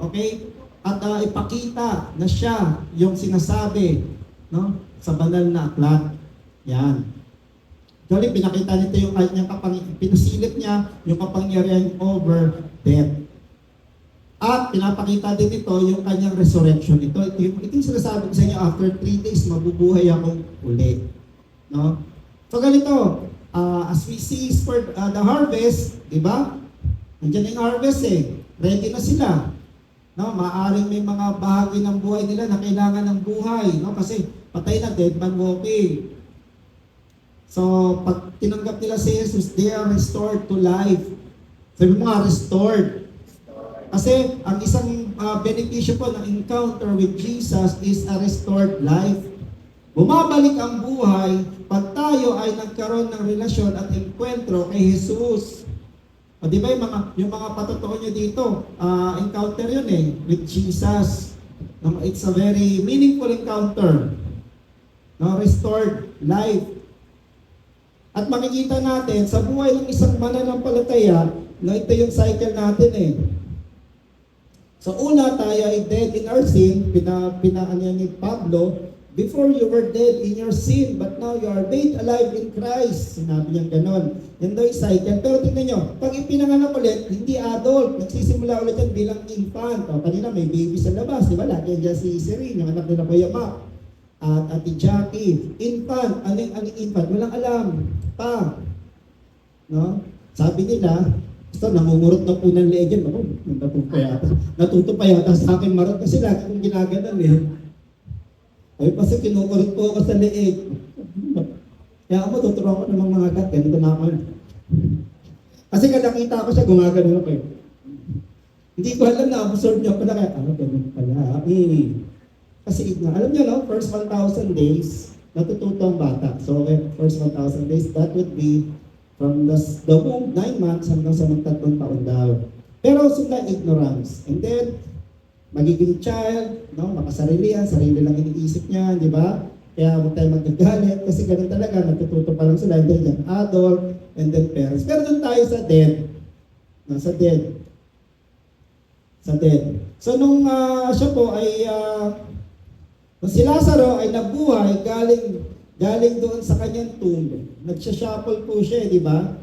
Okay? At ipakita na siya yung sinasabi, no? Sa banal na aklat. Yan. Actually, pinakita nito yung kanyang pinasilip niya yung kapangyarihan over death. At pinapakita din ito yung kanyang resurrection. Ito yung sinasabi ko sa inyo, after 3 days, mabubuhay akong uli. No? So ganito, as we see for the harvest, di ba? Nandiyan yung harvest eh. Ready na sila. No? Maaring may mga bahagi ng buhay nila na kailangan ng buhay. No? Kasi patay na, dead man walking. So, pag tinanggap nila si Jesus, they are restored to life. Sabi mo nga, restored. Kasi ang isang benepisyo po ng encounter with Jesus is a restored life. Bumabalik ang buhay pag tayo ay nagkaroon ng relasyon at enkwentro kay Jesus. O di ba yung mga patotoo nyo dito, encounter yun eh, with Jesus. It's a very meaningful encounter. No, restored life. At makikita natin sa buhay ng isang mananampalataya na ito yung cycle natin eh. So una, tayo ay dead in our sin, pinakanya ni Pablo, before you were dead in your sin, but now you are made alive in Christ. Sinabi niya ganon. Yan daw yung cycle. Pero tingnan nyo, pag ipinanganak ulit, hindi adult. Nagsisimula ulit yan bilang infant. O, kanina may baby sa labas, di ba? Lagi dyan si Serene, yung anak nila Kuya Mac. At Ate Jackie, infant. Aling infant? Walang alam. Pa. No? Sabi nila, basta namumurot na po ng leeg yan. Ako, natuto pa yata sa akin marot kasi lagi kong ginaganan eh. Ay, kasi kinukurot po ako sa leeg. Kaya ako, tuturuan ko ng mga gat. Ganito na ako. Kasi kada nakita ko siya, gumagano ako eh. Hindi ko alam na absorb niya pala. Kaya, ganun pala. Kasi alam niyo, no? First 1,000 days, natututo ang bata. So, okay, first 1,000 days, that would be from the womb, 9 months hanggang sa magtatlong taon daw. Pero sila ignorance. And then, magiging child, no? Makasarili yan, sarili lang iniisip niya, di ba? Kaya huwag tayo magagalit kasi ganun talaga, natututo pa lang sila, and then yung adult, and then parents. Pero doon tayo sa dead. No, sa dead. Sa dead. So nung siya po ay, nung si Lazaro ay nabuhay galing galing doon sa kanyang tomb. Nagsha-shuffle po siya, di ba?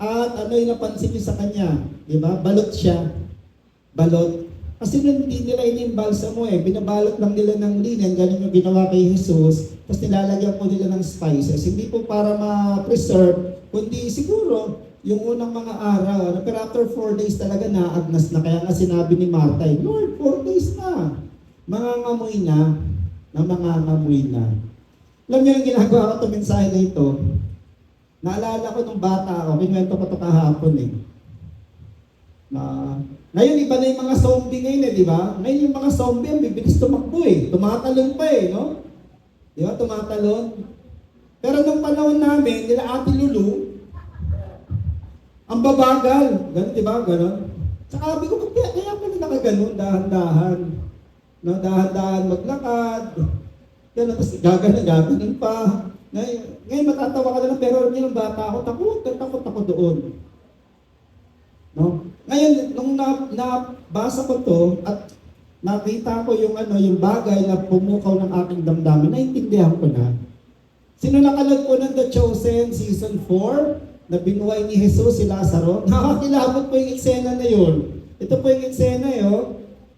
At ano yung napansin niyo sa kanya? Di ba? Balot siya. Balot. Kasi hindi nila inimbalsa mo binabalot lang nila ng linen, ganun yung ginawa kay Jesus, tapos nilalagyan po nila ng spices. Hindi po para ma-preserve, kundi siguro yung unang mga araw. Pero after 4 days talaga naagnas na. Kaya nga sinabi ni Martha, Lord, 4 days na. Mangangamoy na mangangamoy na. Alam niyo yung ginagawa ko itong mensahe na ito? Naalala ko nung bata ako, kinuwento ko ito kahapon Ngayon, iba na yung mga zombie ngayon di ba? Ngayon yung mga zombie, ang bibilis tumakbo Tumatalon pa no? Di ba? Tumatalon. Pero nung panahon namin, nila Ate Lulu, ang babagal. Ganun, di ba? Ganun. Saka sabi ko, kaya pala nakaganon, dahan-dahan. No, dahan-dahan maglakad. Ganun, tapos gaganon pa. Ngayon matatawa ka na lang, pero yung bata ako, takot ako doon. No? Ngayon, nung nabasa ko to at nakita ko yung bagay na pumukaw ng aking damdamin, naintindihan ko na. Sino nakanood po ng The Chosen Season 4 na binuhay ni Jesus si Lazaro? Nakakilabot po yung eksena na yun. Ito po yung eksena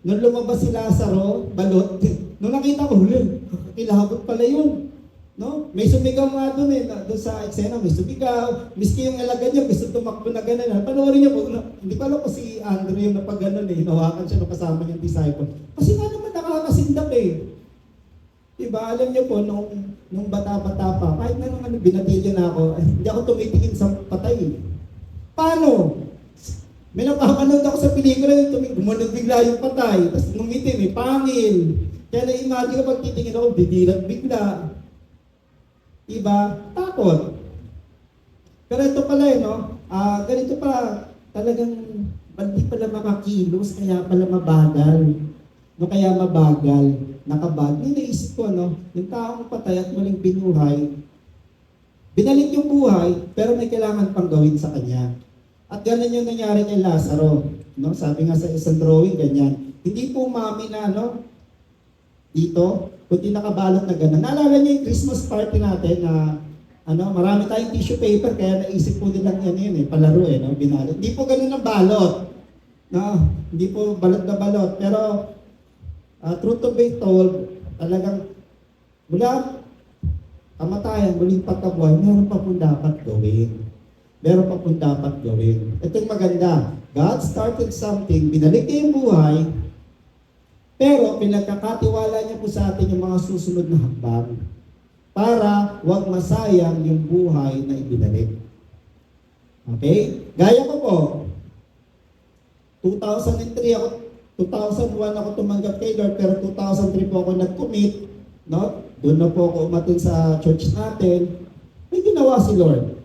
nung lumabas si Lazaro, balot. Nung nakita ko, nakakilabot pala yun. No? May sumigaw nga doon doon sa eksena, may sumigaw, miski yung alaga niya, gusto tumakbo na gano'n. Panoorin niyo po, hindi pa alam ko si Andrew yung napag-ganon hinawakan siya nung kasama niyang disciple. Kasi nga naman nakakasindap Diba, alam niyo po, nung bata-bata pa, kahit na naman binatilyo na ako, hindi ako tumitingin sa patay Paano? May napapanood ako sa pelikula yung gumunod bigla yung patay, tapos ngumiti, may pangil. Kaya na-imagine ko pag titingin ako, bibilat bigla. Diba? Takot. Pero ito pala ganito pa, talagang hindi pala makakilos, kaya pala mabagal. Kaya mabagal, nakabag. Naisip ko, yung taong patay at muling binuhay, binalik yung buhay, pero may kailangan pang gawin sa kanya. At ganun yung nangyari kay Lazaro. Sabi nga sa isang drawing, ganyan. Hindi po mami na, dito, kundi nakabalot na gano'n. Naalala niyo yung Christmas party natin na marami tayong tissue paper kaya naisip po nilang palaro binalot. Hindi po gano'n ang balot. Hindi po balot na balot. Pero truth to be told, talagang mula kamatayan, muling pagkabuhay, meron pa po dapat gawin. Meron pa po dapat gawin. Ito yung maganda. God started something, binalik niya yung buhay, pero pinagkakatiwala niya po sa atin yung mga susunod na hakbang para wag masayang yung buhay na ibinalik. Okay? Gaya ko po, 2003 ako, 2001 ako tumanggap kay Lord, pero 2003 po ako nag-commit, Doon na po ako umatin sa church natin. May ginawa si Lord.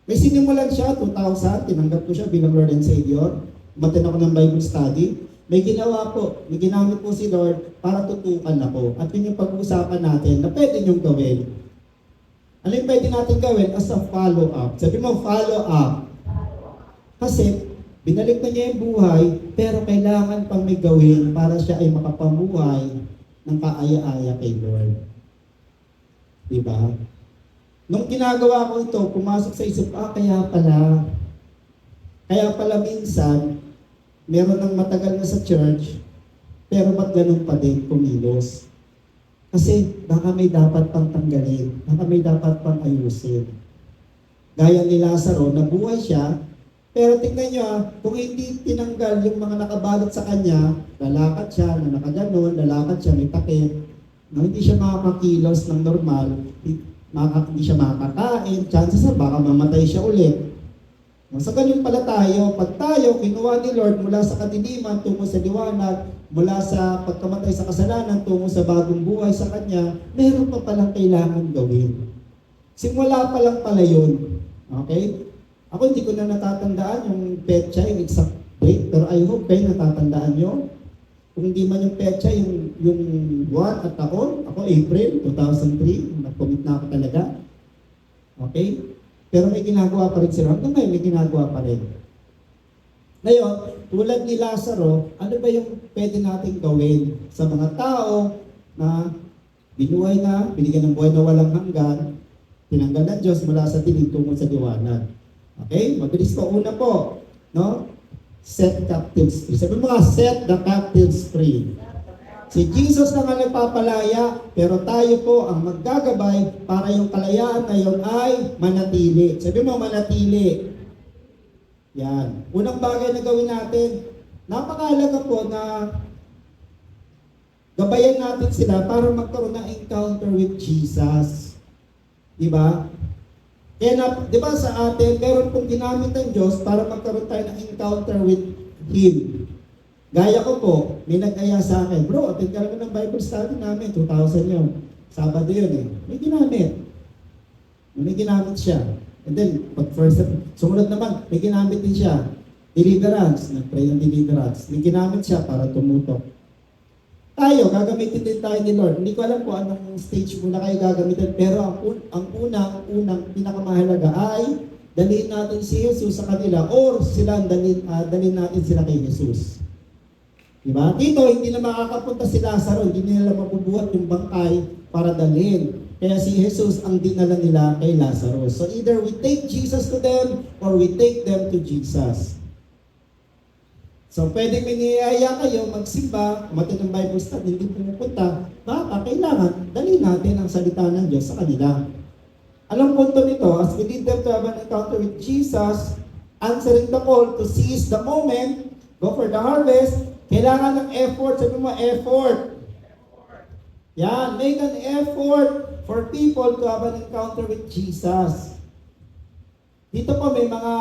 May sinimulan siya, 2000, tinanggap ko siya bilang Lord and Savior. Umatin ako ng Bible study. May ginawa po, may ginamit po si Lord para tutukan ako. At yun yung pag-uusapan natin na pwede niyong gawin. Ano yung pwede natin gawin as a follow-up? Sabi mo, follow-up. Kasi, binalik na niya yung buhay, pero kailangan pang may gawin para siya ay makapamuhay ng kaaya-aya kay Lord. Diba? Nung ginagawa ko ito, pumasok sa isip, kaya pala minsan, meron ng matagal na sa church, pero ba't ganun pa din kumilos? Kasi baka may dapat pang tanggalin, baka may dapat pang ayusin. Gaya ni Lazaro, nabuhay siya, pero tingnan nyo kung hindi tinanggal yung mga nakabalot sa kanya, lalakad siya, na nakaganon, lalakad siya, may takip, hindi siya makakakilos ng normal, hindi siya makakain, chances baka mamatay siya ulit. Sa ganun pala tayo, pag tayo kinuha ni Lord mula sa kadiliman tungo sa liwanag, mula sa pagkamatay sa kasalanan tungo sa bagong buhay sa Kanya, meron pa palang kailangan gawin. Simula pa lang pala yun. Okay? Ako hindi ko na natatandaan yung petsa, yung exact date, pero I hope kayo natatandaan nyo. Kung hindi man yung petsa, yung buwan at taon, ako April 2003, nag-commit na ako talaga. Okay? Pero may ginagawa pa rin sila. Hanggang ngayon, may ginagawa pa rin. Ngayon, tulad ni Lazaro, ano ba yung pwede natin gawin sa mga tao na binuhay na, binigyan ng buhay na walang hanggan, tinanggal ng Diyos mula sa dilim tungo sa liwanag. Okay? Mabilis po. Una po, no? Set captives free. Sabi mo nga, set the captives free. Si Jesus na nga nagpapalaya, pero tayo po ang maggagabay para yung kalayaan na yun ay manatili. Sabi mo, manatili. Yan. Unang bagay na gawin natin, napakahalaga po na gabayan natin sila para magkaroon ng encounter with Jesus. Diba? Kaya di ba sa atin, meron pong ginamit ng Diyos para magkaroon tayo ng encounter with Him. Gaya ko po, may nag-aya sa akin, bro, attend ka naman ng Bible study namin, 2,000 yun. Sabado yun eh. May ginamit. May ginamit siya. And then, pag first, sumunod naman, may ginamit din siya. Deliverance, nag-pray ng deliverance. May ginamit siya para tumutok. Tayo, gagamitin din tayo ni Lord. Hindi ko alam kung anong stage muna kayo gagamitin, pero ang unang pinakamahalaga ay dalhin natin si Jesus sa kanila or sila dalhin natin sila kay Jesus. Diba? Dito, hindi na makakapunta si Lazaro, hindi nila mabubuhat yung bangkay para dalhin. Kaya si Jesus ang dinala nila kay Lazaro. So either we take Jesus to them or we take them to Jesus. So, pwede may niyaya kayo magsimba, kumatin ng Bible study, hindi pumupunta, baka kailangan, dali natin ang salita ng Diyos sa kanila. Alam punto nito, as we lead them to have an encounter with Jesus, answering the call to seize the moment, go for the harvest, kailangan ng effort. Sabi mo, effort. Yan, make an effort for people to have an encounter with Jesus. Dito po may mga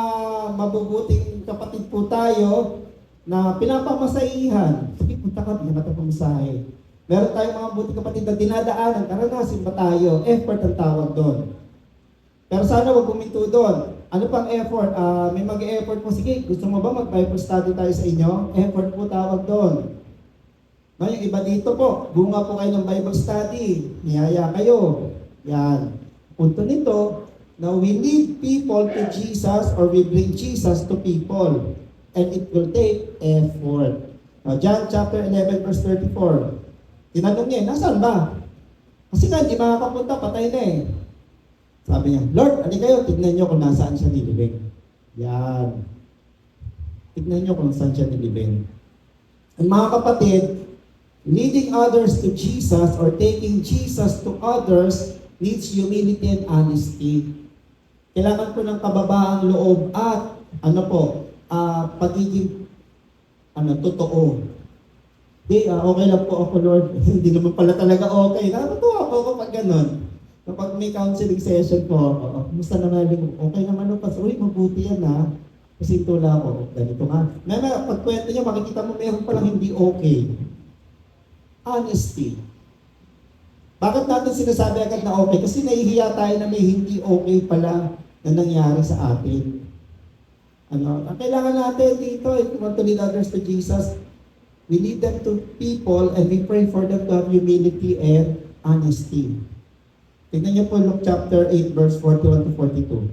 mabubuting kapatid po tayo, na pinapamasahihan. Sige, punta ka, bigyan ka pamasahe. Meron tayong mga buti kapatid na dinadaanan, karanasin ba tayo? Effort ang tawag doon. Pero sana wag puminto doon. Ano pang effort? May mag-effort po. Sige, gusto mo ba mag-Bible study tayo sa inyo? Effort po tawag doon. Ngayon, iba dito po. Bunga po kayo ng Bible study. Niyaya kayo. Yan. Punto nito, na we lead people to Jesus or we bring Jesus to people. And it will take effort. John chapter 11 verse 34. Tinanong niya, nasaan ba? Kasi nga, hindi makakapunta, patay na eh. Sabi niya, Lord, ano kayo? Tignan niyo kung nasaan siya nilibing. Yan. Tignan niyo kung saan siya nilibing. Ang mga kapatid, leading others to Jesus or taking Jesus to others needs humility and honesty. Kailangan po ng kababaang loob at pagiging totoo. Okay lang po ako, Lord. Hindi naman pala talaga okay. Natutuwa po ako pag ganun. Kapag may counseling session po, kumusta naman yung okay naman po. Uy, mabuti yan ha. Kasi tula ako, ganito nga. Pag kwento niya, makikita mo meron palang hindi okay. Honesty. Bakit natin sinasabi agad na okay? Kasi nahihiya tayo na may hindi okay pala na nangyari sa atin. Ang kailangan natin dito, if we want to lead others to Jesus, we lead them to people and we pray for them to have humility and honesty. Tingnan niyo po Luke chapter 8 verse 41 to 42.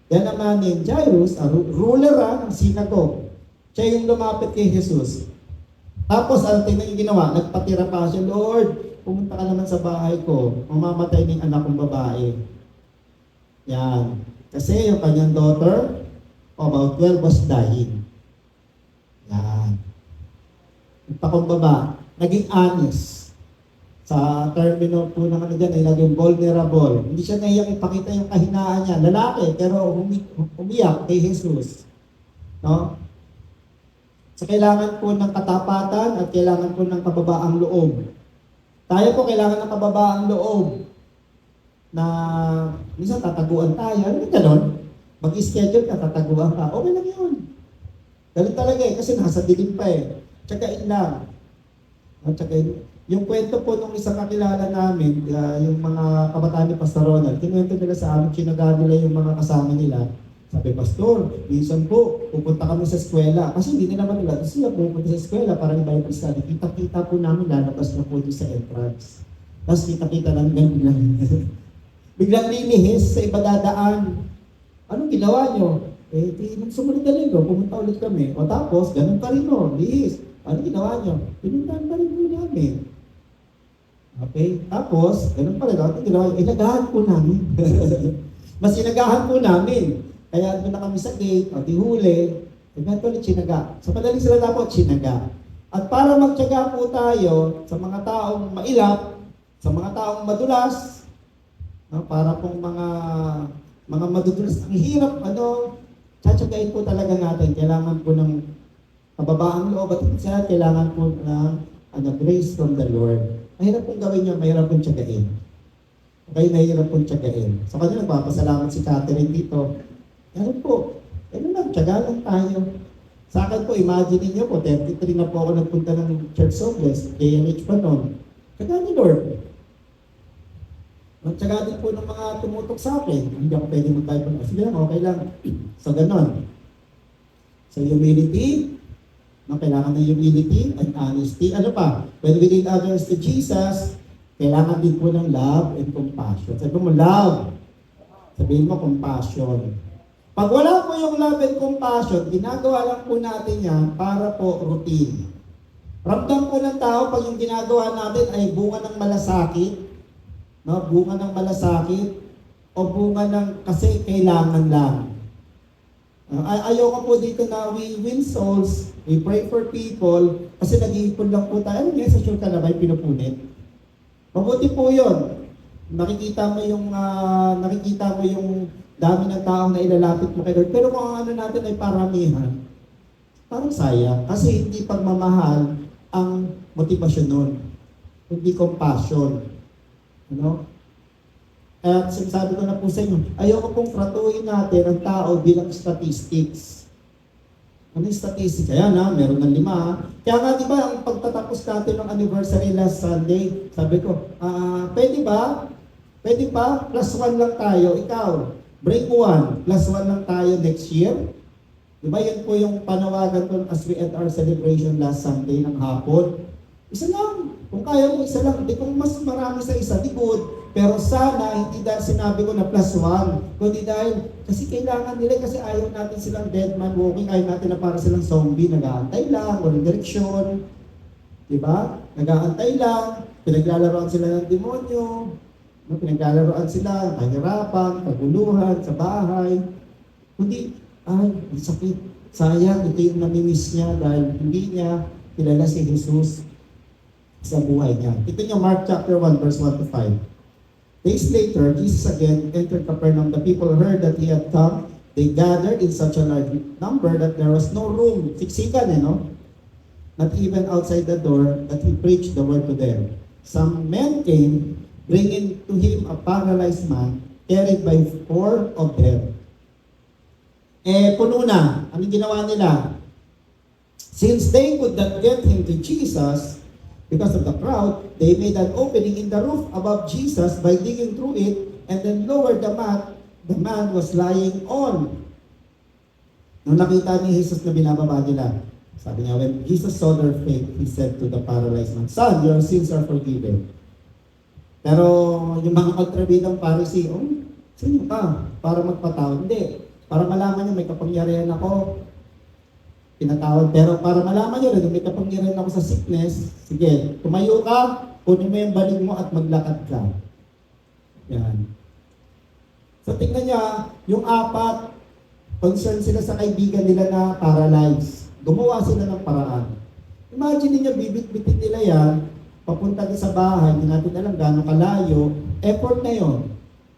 Yan naman ni Jairus, ruler ng synagogue. Siya yung lumapit kay Jesus. Tapos, tingnan yung ginawa, nagpatira pa siya, Lord, pumunta ka naman sa bahay ko, mamamatay ng anak kong babae. Yan. Kasi yung kanyang daughter, about 12 was dying. Yan. Yung pakumbaba, naging honest. Sa termino po naman dyan ay naging vulnerable. Hindi siya nahiyang ipakita yung kahinaan niya. Lalaki, pero umiyak kay Jesus. No? So kailangan po ng katapatan at kailangan po ng kababaang loob. Tayo po kailangan ng kababaang loob na minsan tataguan tayo. Ano yung ganon? Mag-schedule ka, tataguan ka. Okay lang yun. Galit talaga eh, kasi nasa dilim pa eh. Tsagain lang. At tsagain. Yung kwento po nung isang kakilala namin, yung mga kabataan ni Pastor Ronald, kinuwento nila sa amin, kinaga nila yung mga kasama nila. Sabi, Pastor, minsan po, pupunta kami sa eskwela. Kasi hindi nila manila, kasi sila pupunta sa eskwela para i-Bible study. Kita-kita po namin, lalabas na po doon sa entrance. Tapos kita-kita lang, ganyan. Biglang lilihis sa iba dadaan. Anong ginawa nyo? Nung sumunod na linggo, pumunta ulit kami. O tapos, ganun pa rin o, lihis. Anong ginawa nyo? Pinuntahan pa rin po namin. Okay? Tapos, ganun pa rin. Ito ginawa, inagahan po namin. Mas inagahan po namin. Kaya doon na kami sa gate, o di huli, eventually chinaga. Sa madaling salita po, chinaga. At para magtiyaga po tayo sa mga taong mailap, sa mga taong madulas, no, para pong mga madudulas, ang hirap, tsatsagain po talaga natin. Kailangan po ng kababaang loob at isa, kailangan po ng grace from the Lord. Mahirap pong gawin yun, mahirap pong tiyagain. Okay, mahirap pong tiyagain. So kanya nagpapasalamat si Catherine dito. Ganun po, lang, tiyaga lang tayo. Sa akin po, imagine niyo po, 33 na po ako nagpunta ng Church of Bless, JNH pa noon. Tiyaga ni Lord. Magtiyaga din po ng mga tumutok sa akin. Hindi ako pwede mag-Bible. Sige lang, okay lang. So ganon. So humility, kailangan ng humility and honesty. Ano pa? When we lead others to Jesus, kailangan din po ng love and compassion. Sabi mo, love. Sabihin mo, compassion. Pag wala po yung love and compassion, ginagawa lang po natin yan para po routine. Ramdam po ng tao pag yung ginagawa natin ay bunga ng malasakit, no? Bunga ng malasakit, o bunga ng kasi kailangan lang. Ayoko po dito na we win souls, we pray for people, kasi nag-iipon lang po tayo. Ano nga sa sure ka na ba yung pinupunit? Mabuti po yun. Nakikita mo yung dami ng taong na ilalapit mo kay Lord. Pero kung ang ano natin ay paramihan, parang sayang. Kasi hindi pagmamahal ang motivasyon nun. Hindi compassion. Ano? At sinasabi ko na po sa inyo, ayoko pong tratuhin natin ang tao bilang statistics. Ano yung statistics? Ayan meron ng 5. Kaya nga di ba, ang pagtatapos natin ng anniversary last Sunday, sabi ko, pwede ba? Pwede pa? +1 lang tayo. Ikaw, break 1, +1 lang tayo next year. Di ba, yun po yung panawagan ko as we end our celebration last Sunday ng hapon. Isa lang. Kung kaya mo, isa lang. Di kung mas marami sa isa, di good. Pero sana, hindi dahil sinabi ko na +1, kundi dahil, kasi kailangan nila, kasi ayaw natin silang dead man walking, ayaw natin na para silang zombie, nag-aantay lang, walang direksyon, diba? Nag-aantay lang, pinaglalaroan sila ng demonyo, pinaglalaroan sila, kahirapan, kaguluhan, sa bahay, kundi, ang sakit, sayang, ito yung namimiss niya dahil hindi niya kilala si Jesus sa buhay niya. Ito niyo Mark chapter 1, verse 1 to 5. Days later, Jesus again entered Capernaum. The people heard that he had come. They gathered in such a large number that there was no room. Siksikan, no? Not even outside the door that he preached the word to them. Some men came, bringing to him a paralyzed man, carried by 4 of them. Puno na. Anong ginawa nila? Since they could not get him to Jesus, because of the crowd, they made an opening in the roof above Jesus by digging through it and then lowered the mat the man was lying on. Nung nakita ni Jesus na binababa nila, sabi niya, when Jesus saw their faith, he said to the paralyzed man, "Son, your sins are forgiven." Pero yung mga kontrabidang Pharisee, sino ka? Para magpatawad? Hindi. Para malaman niyo may kapangyarihan ako, pinatawad. Pero para malaman nyo rin, may kapangyarihan ako sa sickness, sige, tumayo ka, kunin mo yung baling mo at maglakad ka. Yan. So tingnan niya, yung 4, concerned sila sa kaibigan nila na paralyzed. Gumawa sila ng paraan. Imagine niyo, bibit-bitin nila yan, papunta din sa bahay, hindi natin alam gano'ng kalayo, effort na yon.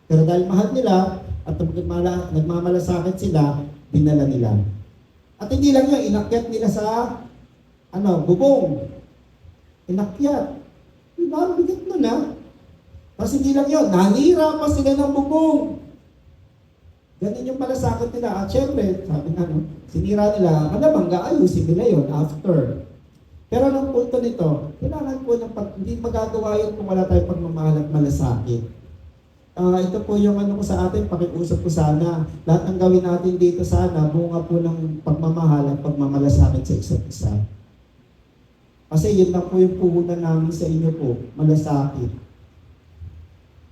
Pero dahil mahal nila, at nagmamalasakit sila, dinala nila. At hindi lang yun, inakyat nila sa, bubong. Inakyat. Diba, bigat mo na. Tapos hindi lang yun, nanira pa sila ng bubong. Ganun yung malasakit nila. At syempre, sabi nga, sinira nila, malamang ayusin nila yun after. Pero ang punto nito, kailangan po hindi magagawa yun kung wala tayong pagmamahal at malasakit. Ito po yung ko sa atin, pakiusap ko sana. Lahat ng gawin natin dito sana, bunga po ng pagmamahal at pagmamalasakit sa isa't isa. Kasi yun lang po yung puhunan namin sa inyo po, malasakit.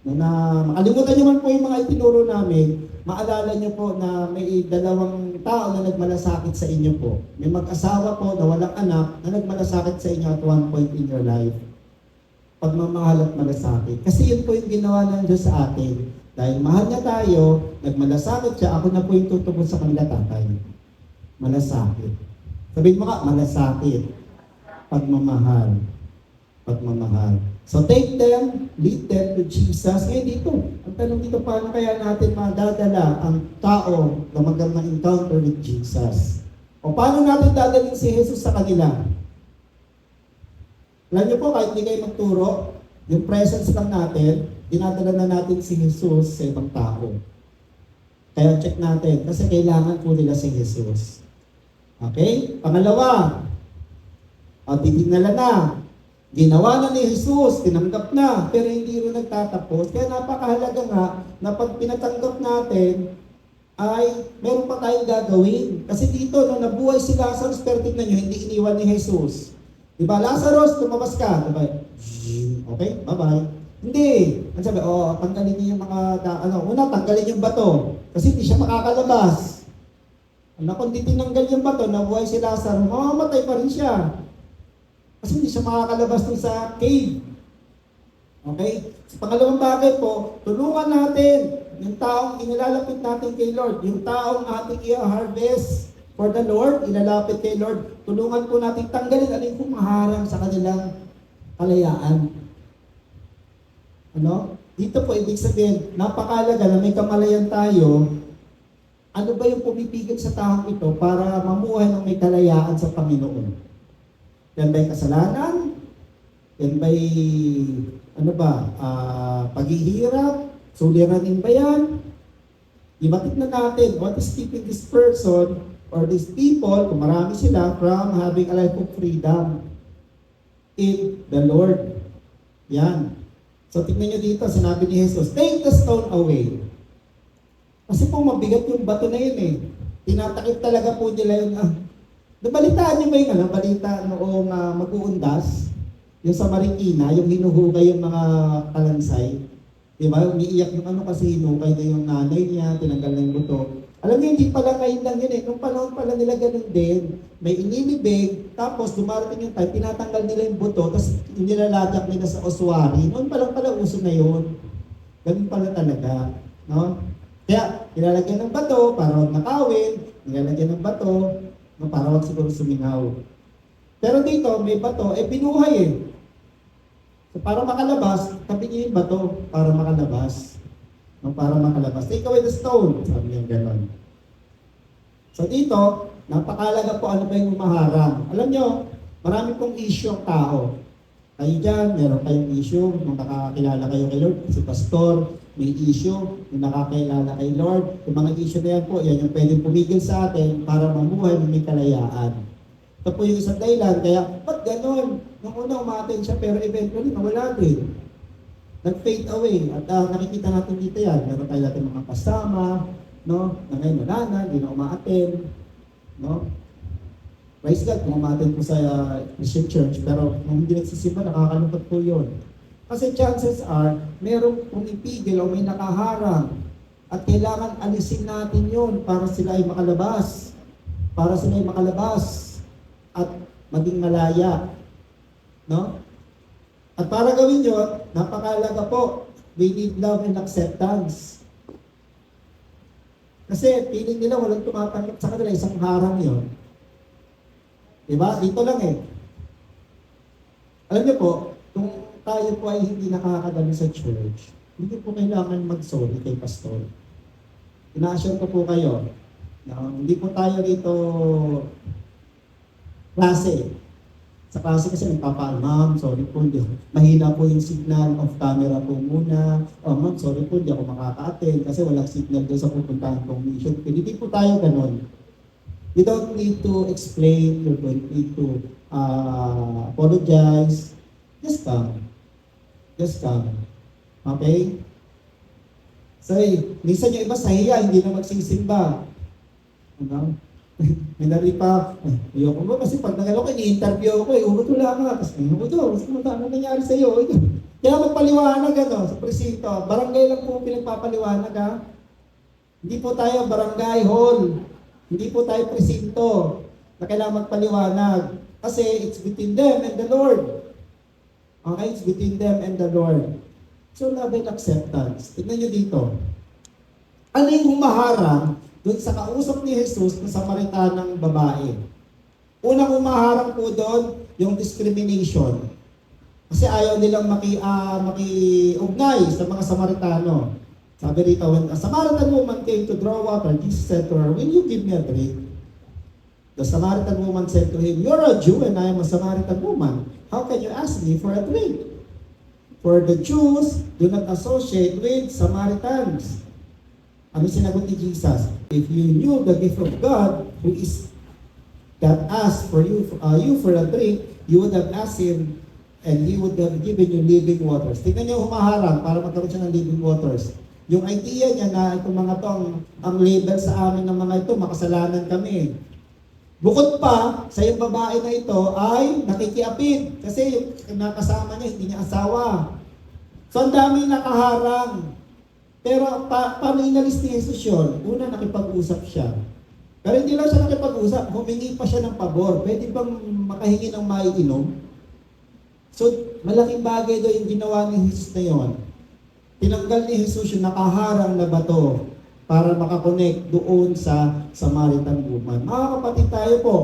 Makalimutan nyo man po yung mga itinuro namin, maalala nyo po na may 2 tao na nagmalasakit sa inyo po. May mag-asawa po na walang anak na nagmalasakit sa inyo at one point in your life. pagmamahal at malasakit. Kasi yun po yung ginawa ng Diyos sa atin. Dahil mahal niya tayo, nagmalasakit siya, ako na po yung tutubos sa kanila, tatay. Malasakit. Sabihin mo ka, malasakit. Pagmamahal. Pagmamahal. So take them, lead them to Jesus. Ngayon dito, ang tanong dito, paano kaya natin madadala ang tao na magandang encounter with Jesus? O paano natin dadalhin si Jesus sa kanila? Alam niyo po, kahit hindi kayo magturo, yung presence lang natin, dinadala na natin si Jesus sa ibang tao. Kaya check natin, kasi kailangan po nila si Jesus. Okay? Pangalawa, dinala na. Ginawa na ni Jesus, tinanggap na, pero hindi rin nagtatapos. Kaya napakahalaga nga na pag pinatanggap natin, ay meron pa tayong gagawin. Kasi dito, nung nabuhay si Lazarus, pero tignan nyo, hindi iniwan ni Jesus. Diba, Lazarus, lumabas ka. Diba? Okay, bye-bye. Hindi. Ang sabi, tanggalin niyo yung mga, tanggalin yung bato. Kasi hindi siya makakalabas. Kung di tinanggal yung bato, nabuhay si Lazarus, mamamatay pa rin siya. Kasi hindi siya makakalabas dun sa cave. Okay? Sa pangalawang bagay po, tulungan natin yung taong inilalapit natin kay Lord, yung taong ating i-harvest for the Lord, ilalapit kay Lord, tulungan po natin tanggalin ano yung humaharang sa kanilang kalayaan. Dito po, ibig sabihin, napakalaga na may kamalayan tayo. Ano ba yung pumipigil sa taong ito para mamuhay ng may kalayaan sa Panginoon? Yan ba'y kasalanan? Yan ba'y, paghihirap? Suliranin ba yan? Ibatik na natin, what is keeping this person or these people, kung marami sila, from having a life of freedom in the Lord. Yan. So, tignan nyo dito, sinabi ni Jesus, take the stone away. Kasi po mabigat yung bato na yun eh. Tinatakip talaga po nila yun. Nabalitaan niyo ba yung balita noong mag-uundas? Yung sa Marikina, yung hinuhukay yung mga kalansay. Di ba? Umiiyak yung kasi hinukay na yung nanay niya, tinanggal na yung buto. Alam niyo, hindi pala ngayon lang yun eh. Nung panahon pala nila ganun din. May inilibig, tapos dumarating yung time, tinatanggal nila yung buto, tapos nilalagak nila sa oswari. Noon pa lang pala uso na yun. Ganun pala talaga. No? Kaya, nilalagyan ng bato para huwag nakawin, nilalagyan ng bato, para wag siguro sumingaw. Pero dito, may bato, binuhay eh. So, para makalabas, tabi niyo yung bato para makalabas. Para makalabas. Take away the stone. Sabi niya gano'n. So dito, napakalaga po ano ba yung umaharang. Alam niyo, marami pong issue ang tao. Kayo dyan, meron kayong issue, nung nakakilala kayo kay Lord, si Pastor, may issue, nung nakakilala kay Lord, yung mga issue na yan po, yan yung pwedeng pumigil sa atin para mamuhay ng may kalayaan. Ito po yung isang dahilan, kaya, ba't ganon? Nung una umaten siya, pero eventually nawala din. Nag-fade away, at nakikita natin dito yan, meron tayo natin mga kasama, no? Na ngayon wala na, hindi na umaaten, no? Praise God, kung umaten po sa Christian Church, pero kung hindi nagsisimba, nakakalungkot po yun. Kasi chances are, merong pumipigil o may nakaharang at kailangan alisin natin yun para sila ay makalabas. Para sila ay makalabas at maging malaya. No? At para gawin yun, napakalaga po, we need love and acceptance. Kasi feeling nila walang tumatanggap sa kanila, isang harang yun. Diba? Dito lang eh. Alam niyo po, kung tayo po ay hindi nakakadalo sa church, hindi po kailangan mag-sorry kay pastor. Ina-assure ko po kayo, hindi po tayo dito klase. Sa klase kasi nagpapaan, ma'am, sorry po, mahina po yung signal of camera po muna. Ma'am, sorry po, hindi ako makaka-attend kasi walang signal doon sa pupuntahan kong mission. Hindi po tayo ganun. You don't need to explain, you don't need to apologize. Just come. Just come. Okay? So, minsan yung iba sa hiya, hindi na magsisimba. Ano? May naripa, ayoko mo kasi pag nagalo ko, ini-interview ako ugot wala ka. Tapos, ano nangyari sa'yo? Kaya magpaliwanag sa presinto. Barangay lang po pinagpapaliwanag ha. Hindi po tayo barangay hall. Hindi po tayo presinto na kailangan magpaliwanag. Kasi it's between them and the Lord. Okay, it's between them and the Lord. So, love and acceptance. Tignan nyo dito. Ano yung humaharang doon sa kausap ni Jesus ng Samaritanang babae? Unang humaharang po doon, yung discrimination. Kasi ayaw nilang makiugnay sa mga Samaritano. Sabi rito, when a Samaritan woman came to draw water, Jesus said to her, "Will you give me a drink?" The Samaritan woman said to him, "You're a Jew and I am a Samaritan woman. How can you ask me for a drink?" For the Jews do not associate with Samaritans. Ano sinagot ni Jesus? If you knew the gift of God, who is that asked for you for a drink, you would have asked him, and he would have given you living waters. Tingnan niyo humaharang para magkaroon siya ng living waters. Yung idea niya na itong mga to, ang label sa amin ng mga ito, makasalanan kami. Bukod pa, sa yung babae na ito ay nakikiapid. Kasi yung nakasama niya, hindi niya asawa. So ang daming nakaharang. Pero paano inalis ni Jesus yun? Una, nakipag-usap siya. Pero hindi lang siya nakipag-usap, humingi pa siya ng pabor. Pwede bang makahingi ng maiinom? So, malaking bagay doon yung ginawa ni Jesus na yun. Tinanggal ni Jesus yung nakaharang na bato para makakonect doon sa Samaritan woman. Mga kapatid tayo po,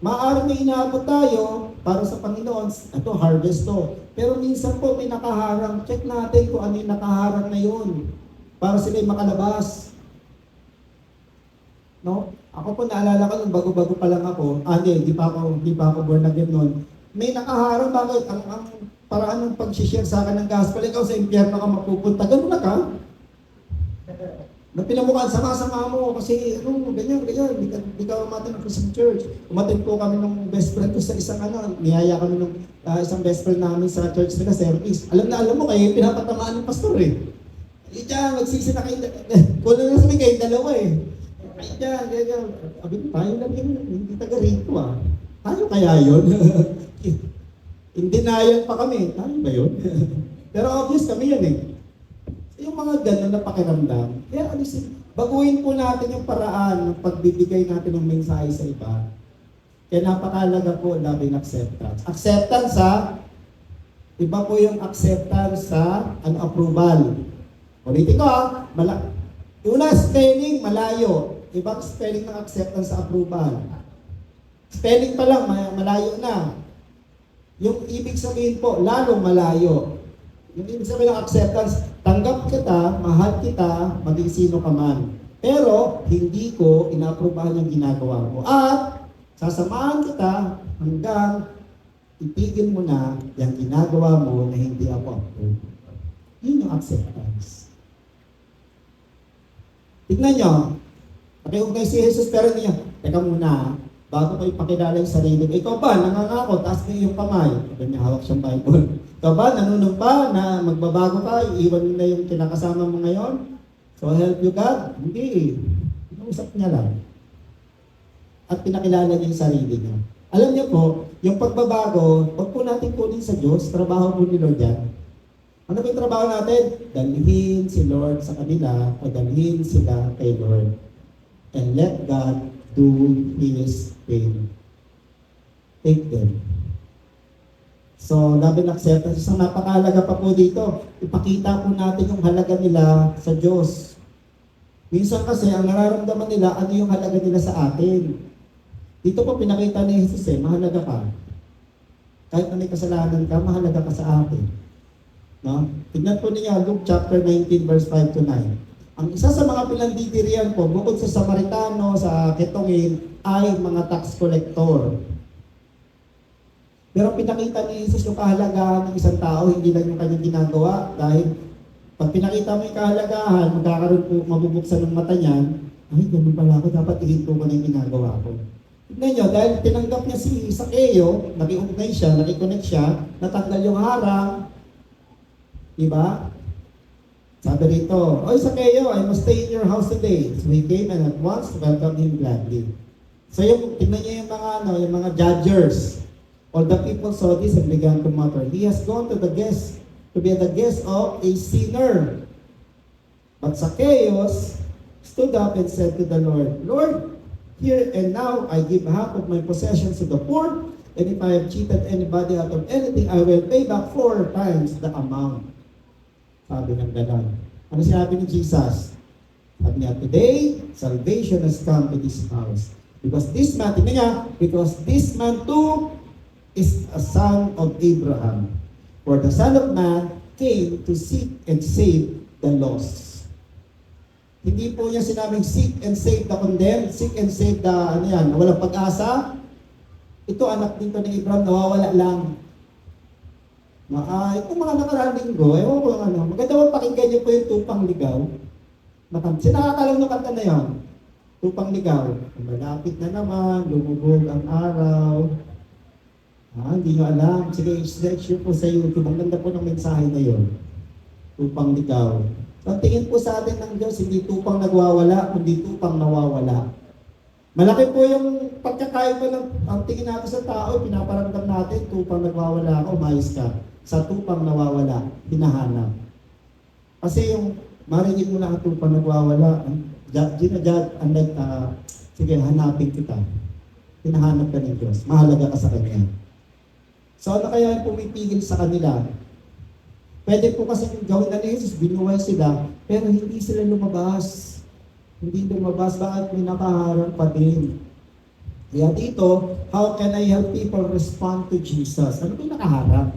maaaring may inaabot tayo para sa Panginoon. Ito, harvest to. Pero minsan po may nakaharang. Check natin kung ano yung nakaharang na yun para sila'y makalabas. No? Ako po naalala ko nung bago-bago pa lang ako. Hindi pa ako born again noon. May nakaharang, bakit? Ang paraan ng pag-share sa akin ng gospel, ikaw sa impyerno ka mapupunta, ganun na ka? Na pinamukhaan, sama-sama mo, kasi ganyan, di ka umatin ng Christian Church. Umatin po kami ng best friend ko sa isang niyaya kami ng isang best friend namin sa church nila, service. Alam mo, kayo pinapatamaan ng pastor eh. Diyan, magsisi na kayo, kulang na sabi kayo dalawa eh. Diyan, abin tayo lang yun, hindi taga rito ah. Tayo kaya yun? In denial pa kami. Tayo ba yun? Pero obvious kami yan eh. Yung mga gano'n na pakiramdam, kaya baguhin po natin yung paraan ng pagbibigay natin ng mensahe sa iba. Kaya napakalaga po loving acceptance. Acceptance iba po yung acceptance sa approval. Ulitin ko una spelling, malayo. Ibang spelling ng acceptance sa approval. Spelling pa lang, malayo na. Yung ibig sabihin po, lalong malayo. Yung ibig sabihin ng acceptance, tanggap kita, mahal kita, maging sino ka man. Pero, hindi ko inaaprobahan yung ginagawa mo. At, sasamahan kita hanggang itigil mo na yung ginagawa mo na hindi ako approve. Yun yung acceptance. Tignan nyo, nakiugnay si Jesus pero niya, teka muna, bago ko ipakilala yung sarili. Ikaw ba, nangangako, taas mo yung kamay. Sabi niya, hawak siyang Bible. Ikaw ba, nanunumpa na magbabago ka, iiwan mo na yung kinakasama mo ngayon? So help you God? Hindi. Pinausap niya lang. At pinakilala niya yung sarili niya. Alam niyo po, yung pagbabago, huwag po natin kunin sa Diyos, trabaho po ni Lord yan. Ano ba yung trabaho natin? Dalhin si Lord sa kanila o dalhin sila kay Lord. And let God do His will. Take them. So, love and acceptance. Isang napakahalaga pa po dito. Ipakita po natin yung halaga nila sa Diyos. Minsan kasi, ang nararamdaman nila, ano yung halaga nila sa atin. Dito po pinakita ni Jesus mahalaga ka. Kahit na may kasalanan ka, mahalaga ka sa atin. No? Tignan po niyo, Luke chapter 19, verse 5 to 9. Ang isa sa mga pinandidirian po, bukod sa Samaritano, sa Ketongin, ay mga tax collector. Pero pinakita ni Jesus yung kahalagahan ng isang tao, hindi lang yung kanyang ginagawa. Dahil pag pinakita mo yung kahalagahan, magkakaroon po, mabubuksan ng mata niyan, ay, ganun pala ako, dapat ihinto ko na yung ginagawa ko. Tignan nyo, dahil tinanggap niya si Zaccheo, nag-iugnay siya, nag-connect siya, natanggal yung harang, diba? Sabi rito, "Oy Zaccheo, I must stay in your house today." So he came and at once welcomed him gladly. So tingnan niyo yung mga judgers. All the people saw this and began to mutter, "He has gone to be the guest of a sinner." But Zacchaeus stood up and said to the Lord, "Lord, here and now I give half of my possessions to the poor, And if I have cheated anybody out of anything, I will pay back 4 times the amount. Sabi ng ganon. Ano sinabi ni Jesus? Sabi niya, today, salvation has come to this house. Because this man, tingnan niya, because this man too is a son of Abraham. For the Son of Man came to seek and save the lost. Hindi po niya sinabing seek and save the condemned, seek and save the, ano yan, walang pag-asa. Ito, anak dito ni Abraham, nawawala lang. Itong mga nakaraang linggo, ewan ko lang ano, maganda mo pakinggan niyo po yung Tupang Ligaw. Sinakakalang nung kanta na yun. Tupang Ligaw. Malapit na naman, lumubog ang araw. Hindi nyo alam. Sige, search nyo po sa YouTube. Ang ganda po ng mensahe na yun. Tupang Ligaw. So, ang tingin po sa atin ng Diyos, hindi tupang nagwawala, kundi tupang nawawala. Malaki po yung pagkakaiba ng ang tingin natin sa tao, pinaparamdam natin, tupang nagwawala ka, umayos ka. Sa tupang nawawala, hinahanap. Kasi yung marinig mo na ang tupang nagwawala, sige, hanapin kita. Hinahanap ka ng Diyos. Mahalaga ka sa Kanya. So ano kaya yung pumipigil sa kanila? Pwede po kasi gawin na ni Jesus, binuhay sila, pero hindi sila lumabas. Hindi lumabas, bakit may nakaharap pa din? Kaya dito, how can I help people respond to Jesus? Ano yung nakaharap?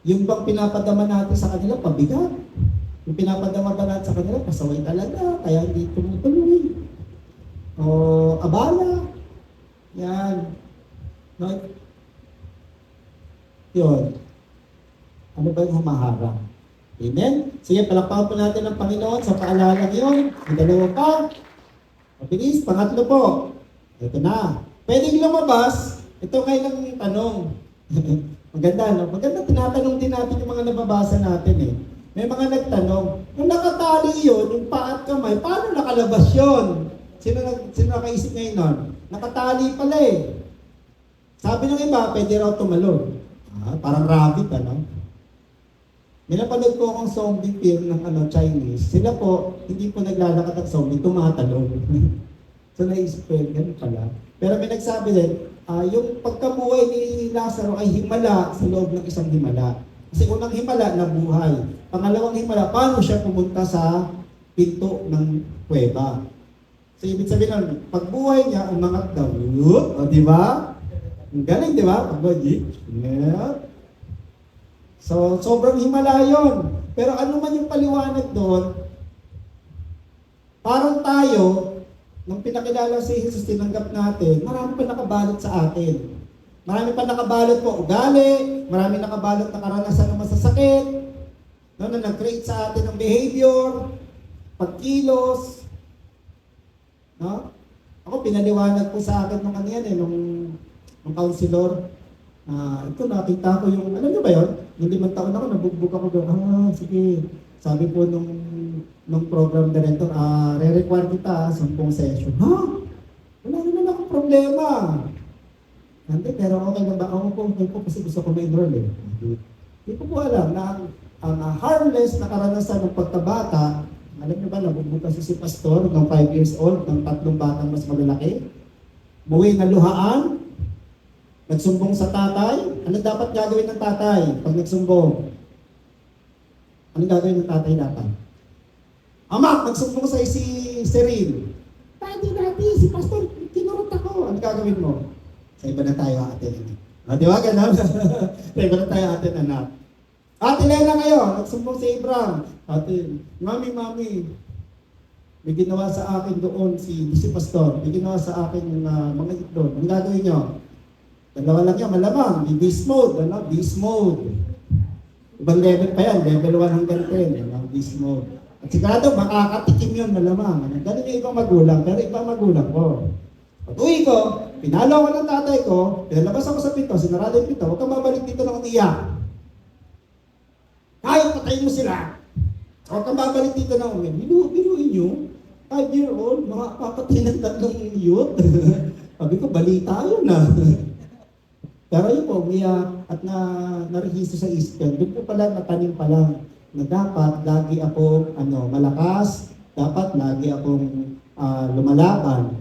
Yung bang pinapadama natin sa kanila, pabigat. Yung pinapadama ba natin sa kanila, pasaway talaga, kaya hindi tumutuloy. O abala. Yan. No? Yun. Ano ba yung humaharap? Amen? Sige, palakpakan po natin ang Panginoon sa paalala yun. Ang dalawa pa. Mabilis, pangatlo po. Ito na. Pwedeng lumabas. Ito kailang tanong. Maganda, no? Maganda, tinatanong din natin yung mga nababasa natin eh. May mga nagtanong, kung nakatali yun, yung paa at kamay, paano nakalabas yun? Sino nakaisip ngayon nun? Nakatali pala eh. Sabi ng iba, pwede raw tumalon. Parang rabbit, ano? May napanood po akong zombie film ng Chinese. Sila po, hindi po naglalakad ang zombie, tumatalon. So naisip ko yun, ganun pala. Pero may nagsabi din, yung pagkabuhay ni Lazaro ay himala sa loob ng isang himala. Kasi unang himala, nabuhay. Pangalawang himala, paano siya pumunta sa pinto ng kuweba? So ibig sabihin nun, pagbuhay niya, umangat daw. O, di ba? Ang galing, di ba? Pagbuhay, yeah. So, sobrang himala yun. Pero ano man yung paliwanag doon, parang tayo, nung pinakilala si Jesus, tinanggap natin, marami pa nakabalot sa atin. Marami pa nakabalot po ugali, marami nakabalot na karanasan ng masasakit, no, na nag-create sa atin ng behavior, pagkilos. No? Ako, pinaliwanag po sa akin nung ano yan nung counselor. Ito, nakita ko yung, alam niyo ba yun? Nung 5 taon ako, nabugbog ako doon. Sige. Sabi po nung program director, re-require kita 10 session. Wala naman akong problema. Hindi, pero okay na ba? Okay po kasi gusto ko ma-enroll eh. Hindi ko po alam na ang harmless na karanasan ng pagkabata, alam niyo ba, nabugbog kasi si pastor ng 5 years old, ng 3 batang mas malalaki. Muwi na luhaan, nagsumbong sa tatay. Ano dapat gagawin ng tatay pag nagsumbong? Ano gagawin ng tatay dapat? Ama, nagsumbong sa si Serene. Dati, si pastor, tinurot ako. Ano gagawin mo? Sa iba na tayo atin. Di ba ganun? Sa iba na tayo atin, anak. Ate Lena kayo, nagsumbong si Abraham. Ate, mami, may ginawa sa akin doon si pastor. May ginawa sa akin yung mga itlog. Ano gagawin nyo? Dalawa lang yan, malamang. Beast mode, ano? Beast mode. Ibang level pa yan, level 1 hanggang 10. Beast mode. At sigurado, makakatikim yun, malamang. Ganun yung ibang magulang, pero ibang magulang ko. Pag uwi ko, pinalo ko ng tatay ko, pinalabas ako sa pinto, sinarado yung pinto, huwag kang babalik dito ng umiyak. Kahit patayin mo sila. Huwag kang babalik dito ng umiyak. Binuin nyo, 5-year-old, mga papatayin ng 3 youth. Sabi ko, balita yun na. Pero yun po, umiyak at narehisto sa isip yan. Doon po pala, natanim pa lang na dapat lagi ako malakas, dapat lagi akong lumalaban.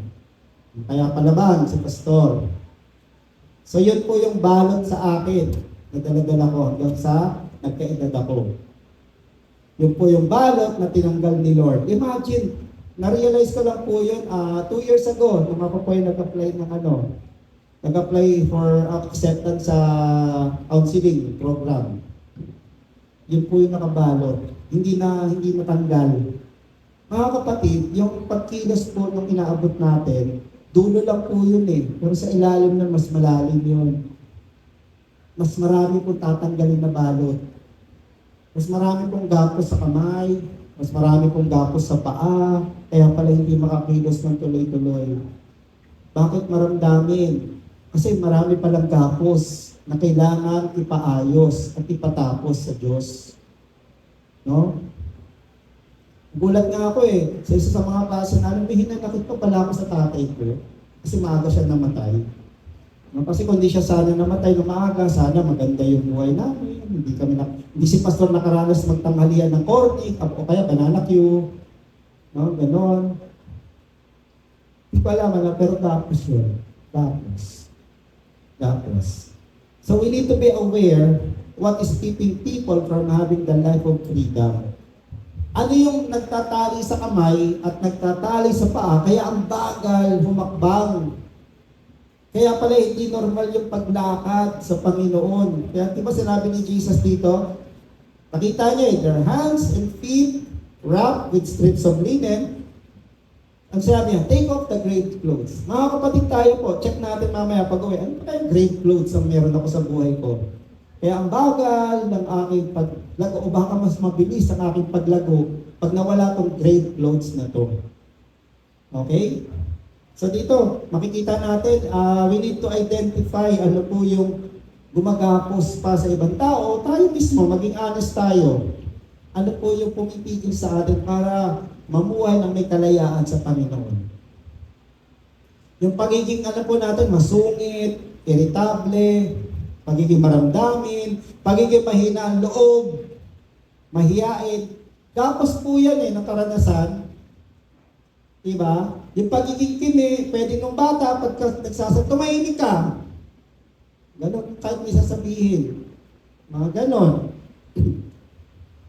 Kaya palaban si pastor. So yun po yung balot sa akin na dala-dala ko hanggang sa nagkaedad ako. Yun po yung balot na tinanggal ni Lord. Imagine, na-realize ko lang po yun 2 years ago, nung ako po yung nag-apply ng nag-apply for acceptance sa counseling program. Yun po yung nakabalot. Hindi natanggal. Mga kapatid, yung pagkilos po nung inaabot natin, dulo lang po yun eh. Pero sa ilalim na mas malalim yun. Mas marami pong tatanggalin na balot. Mas marami pong gapos sa kamay. Mas marami pong gapos sa paa. Kaya pala hindi makakilos ng tuloy-tuloy. Bakit maramdamin? Kasi marami palang gapos na kailangan ipaayos at ipatapos sa Diyos. No? Gulat nga ako eh. Sa isa sa mga klase namin, may hinanakit pa pala ako sa tatay ko. Kasi maaga siya namatay. No? Kasi kung di siya sana namatay ng maaga, sana maganda yung buhay namin. Hindi si pastor nakaranas magtanghalian ng cornic, o kaya banana Q. No? Ganon. Hindi ko alam na, pero tapos yun. Tapos. So we need to be aware what is keeping people from having the life of freedom. Ano yung nagtatali sa kamay at nagtatali sa paa, kaya ang bagal humakbang. Kaya pala hindi normal yung paglakad sa Panginoon. Kaya di ba sinabi ni Jesus dito, nakita niyo their hands and feet wrapped with strips of linen. Ang sabi niya, take off the grave clothes. Mga kapatid tayo po, check natin mamaya pag-uwi. Ano ba yung grave clothes ang meron ako sa buhay ko? Kaya ang bagal ng aking paglago, o baka mas mabilis ang aking paglago pag nawala tong grave clothes na to. Okay? So dito, makikita natin, we need to identify ano po yung gumagapos pa sa ibang tao. Tayo mismo, maging honest tayo. Ano po yung pumipigil sa atin para mamuhay ng may kalayaan sa Panginoon. Yung pagiging ano po natin, masungit, irritable, pagiging maramdamin, pagiging mahina ang loob, mahiyain. Tapos po yan ng karanasan. Diba? Yung pagiging kini, pwede nung bata, pagka tumahimik ka. Ganon, kahit may sasabihin. Mga ganon.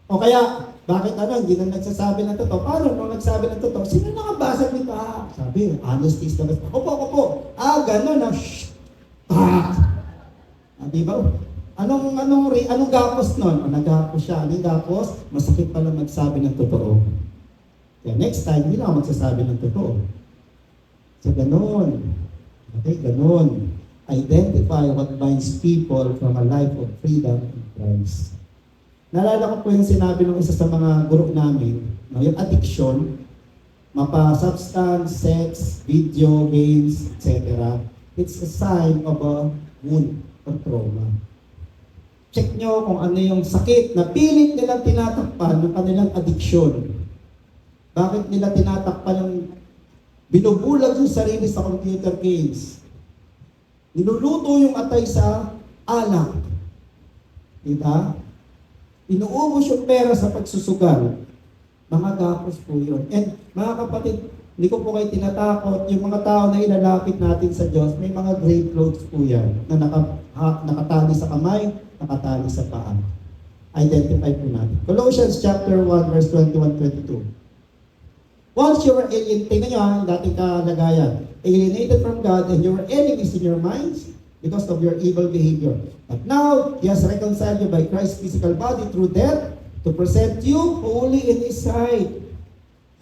O kaya, bakit hindi na nagsasabi ng totoo? Paano nung nagsabi ng totoo? Sino nakabasa nito? Sabi, honesty is the best. Opo. Ganon shh. Diba? Anong gapos nun? Nagapos siya. Anong gapos? Masakit pala magsabi ng totoo. Kaya next time, hindi na ako magsasabi ng totoo. So, ganon. Okay, ganon. Identify what binds people from a life of freedom in Christ. Naalala ko po yung sinabi ng isa sa mga guro namin, yung addiction, mapa-substance, sex, video, games, etc. It's a sign of a wound or trauma. Check nyo kung ano yung sakit na pilit nilang tinatakpan ng kanilang addiction. Bakit nila tinatakpan ng binubulag yung sarili sa computer games? Niluluto yung atay sa alak. Diba? Inuubos yung pera sa pagsusugal. Mga gapos po yun. And mga kapatid, hindi ko po kayo tinatakot, yung mga tao na ilalapit natin sa Diyos, may mga grave clothes po yan na nakatali sa kamay, nakatali sa paa. Identify po natin. Colossians chapter 1, verse 21-22. Once you were alienated, tingnan nyo ang dating kalagayan, alienated from God and you were enemies in your minds because of your evil behavior. But now, He has reconciled you by Christ's physical body through death to present you holy in His sight.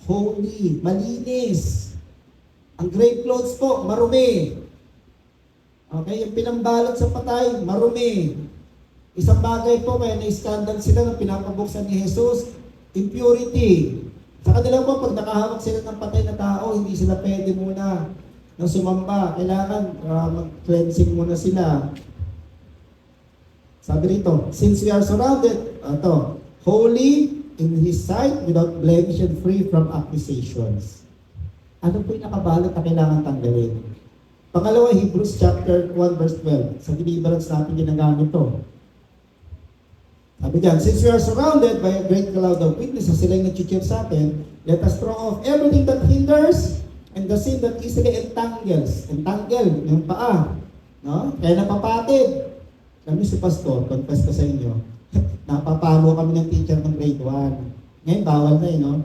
Holy, malinis. Ang grave clothes po, marumi. Okay, yung pinambalot sa patay, marumi. Isang bagay po, kaya na-scandal sila nang pinapabuksan ni Jesus, impurity. Sa kanila po, pag nakahawak sila ng patay na tao, hindi sila pwede muna na sumamba. Kailangan mag-cleansing muna sila. Sabi rito, since we are surrounded, holy in His sight, without blemish and free from accusations. Ano po yung nakabalot na kailangan tanggalin? Pangalawa, Hebrews chapter 1 verse 12. Sa deliverance natin ginagamit to. Sabi dyan, since we are surrounded by a great cloud of witnesses, sila yung nag-cheer sa atin, let us throw off everything that hinders and the sin that easily entangles. Entangle, yung paa. No? Kaya napapatid. Kami si Pastor, confess ko sa inyo, napapalo kami ng teacher ng grade 1. Ngayon, bawal na no?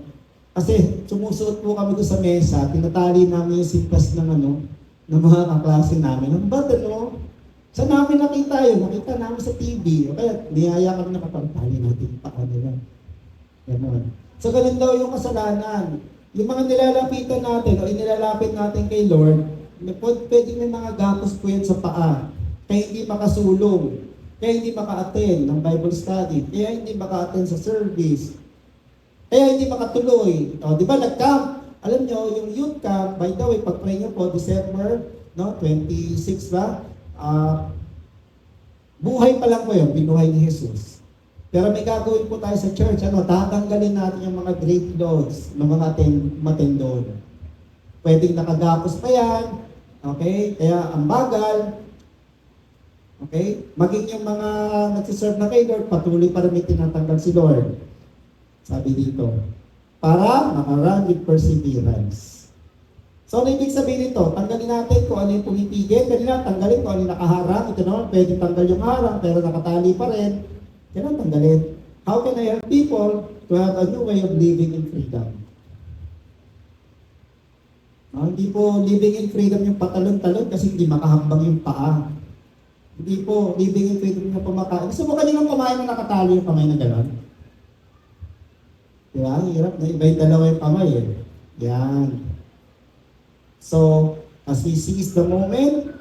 Kasi sumusuot po kami doon sa mesa, tinatali namin yung sintas ng ng mga kaklase namin. Ano ba, saan namin nakita yun? Nakita namin sa TV. O kaya, niyaya kami nakapagtali natin pa nila. Ganon. So, ganun daw yung kasalanan. Yung mga nilalapitan natin o inilalapit natin kay Lord, pwede may mga gapos po yan sa paa. Kaya hindi makasulong. Kaya hindi maka-attend ng Bible study. Kaya hindi maka-attend sa service. Kaya hindi makatuloy. O, di ba, nag-camp. Alam nyo, yung youth camp, by the way, pag-pray nyo po, December 26 ba? Buhay pa lang po yun, binuhay ni Jesus. Pero may gagawin po tayo sa church, tatanggalin natin yung mga grave clothes ng mga matendon. Pwedeng nakagapos pa yan, okay? Kaya ang bagal, okay? Maging yung mga nagsiserve na kay Lord, patuloy pa rin may tinatanggal si Lord. Sabi dito, para makarun with perseverance. So, ano ibig sabihin nito? Tanggalin natin kung ano yung pumitigil. Kanina, tanggalin kung ano yung nakaharang. Ito naman, pwedeng tanggal yung harang, pero nakatali pa rin. Kailan tanggalin? How can I help people to have a new way of living in freedom? Hindi po living in freedom yung patalon-talon kasi hindi makahambang yung paa. Hindi po living in freedom yung pamakain. Gusto mo kaninang kumain na nakatali yung kamay na gano'n? Diba? Hirap na iba yung dalawa yung kamay eh. Yan. So, as we seize the moment,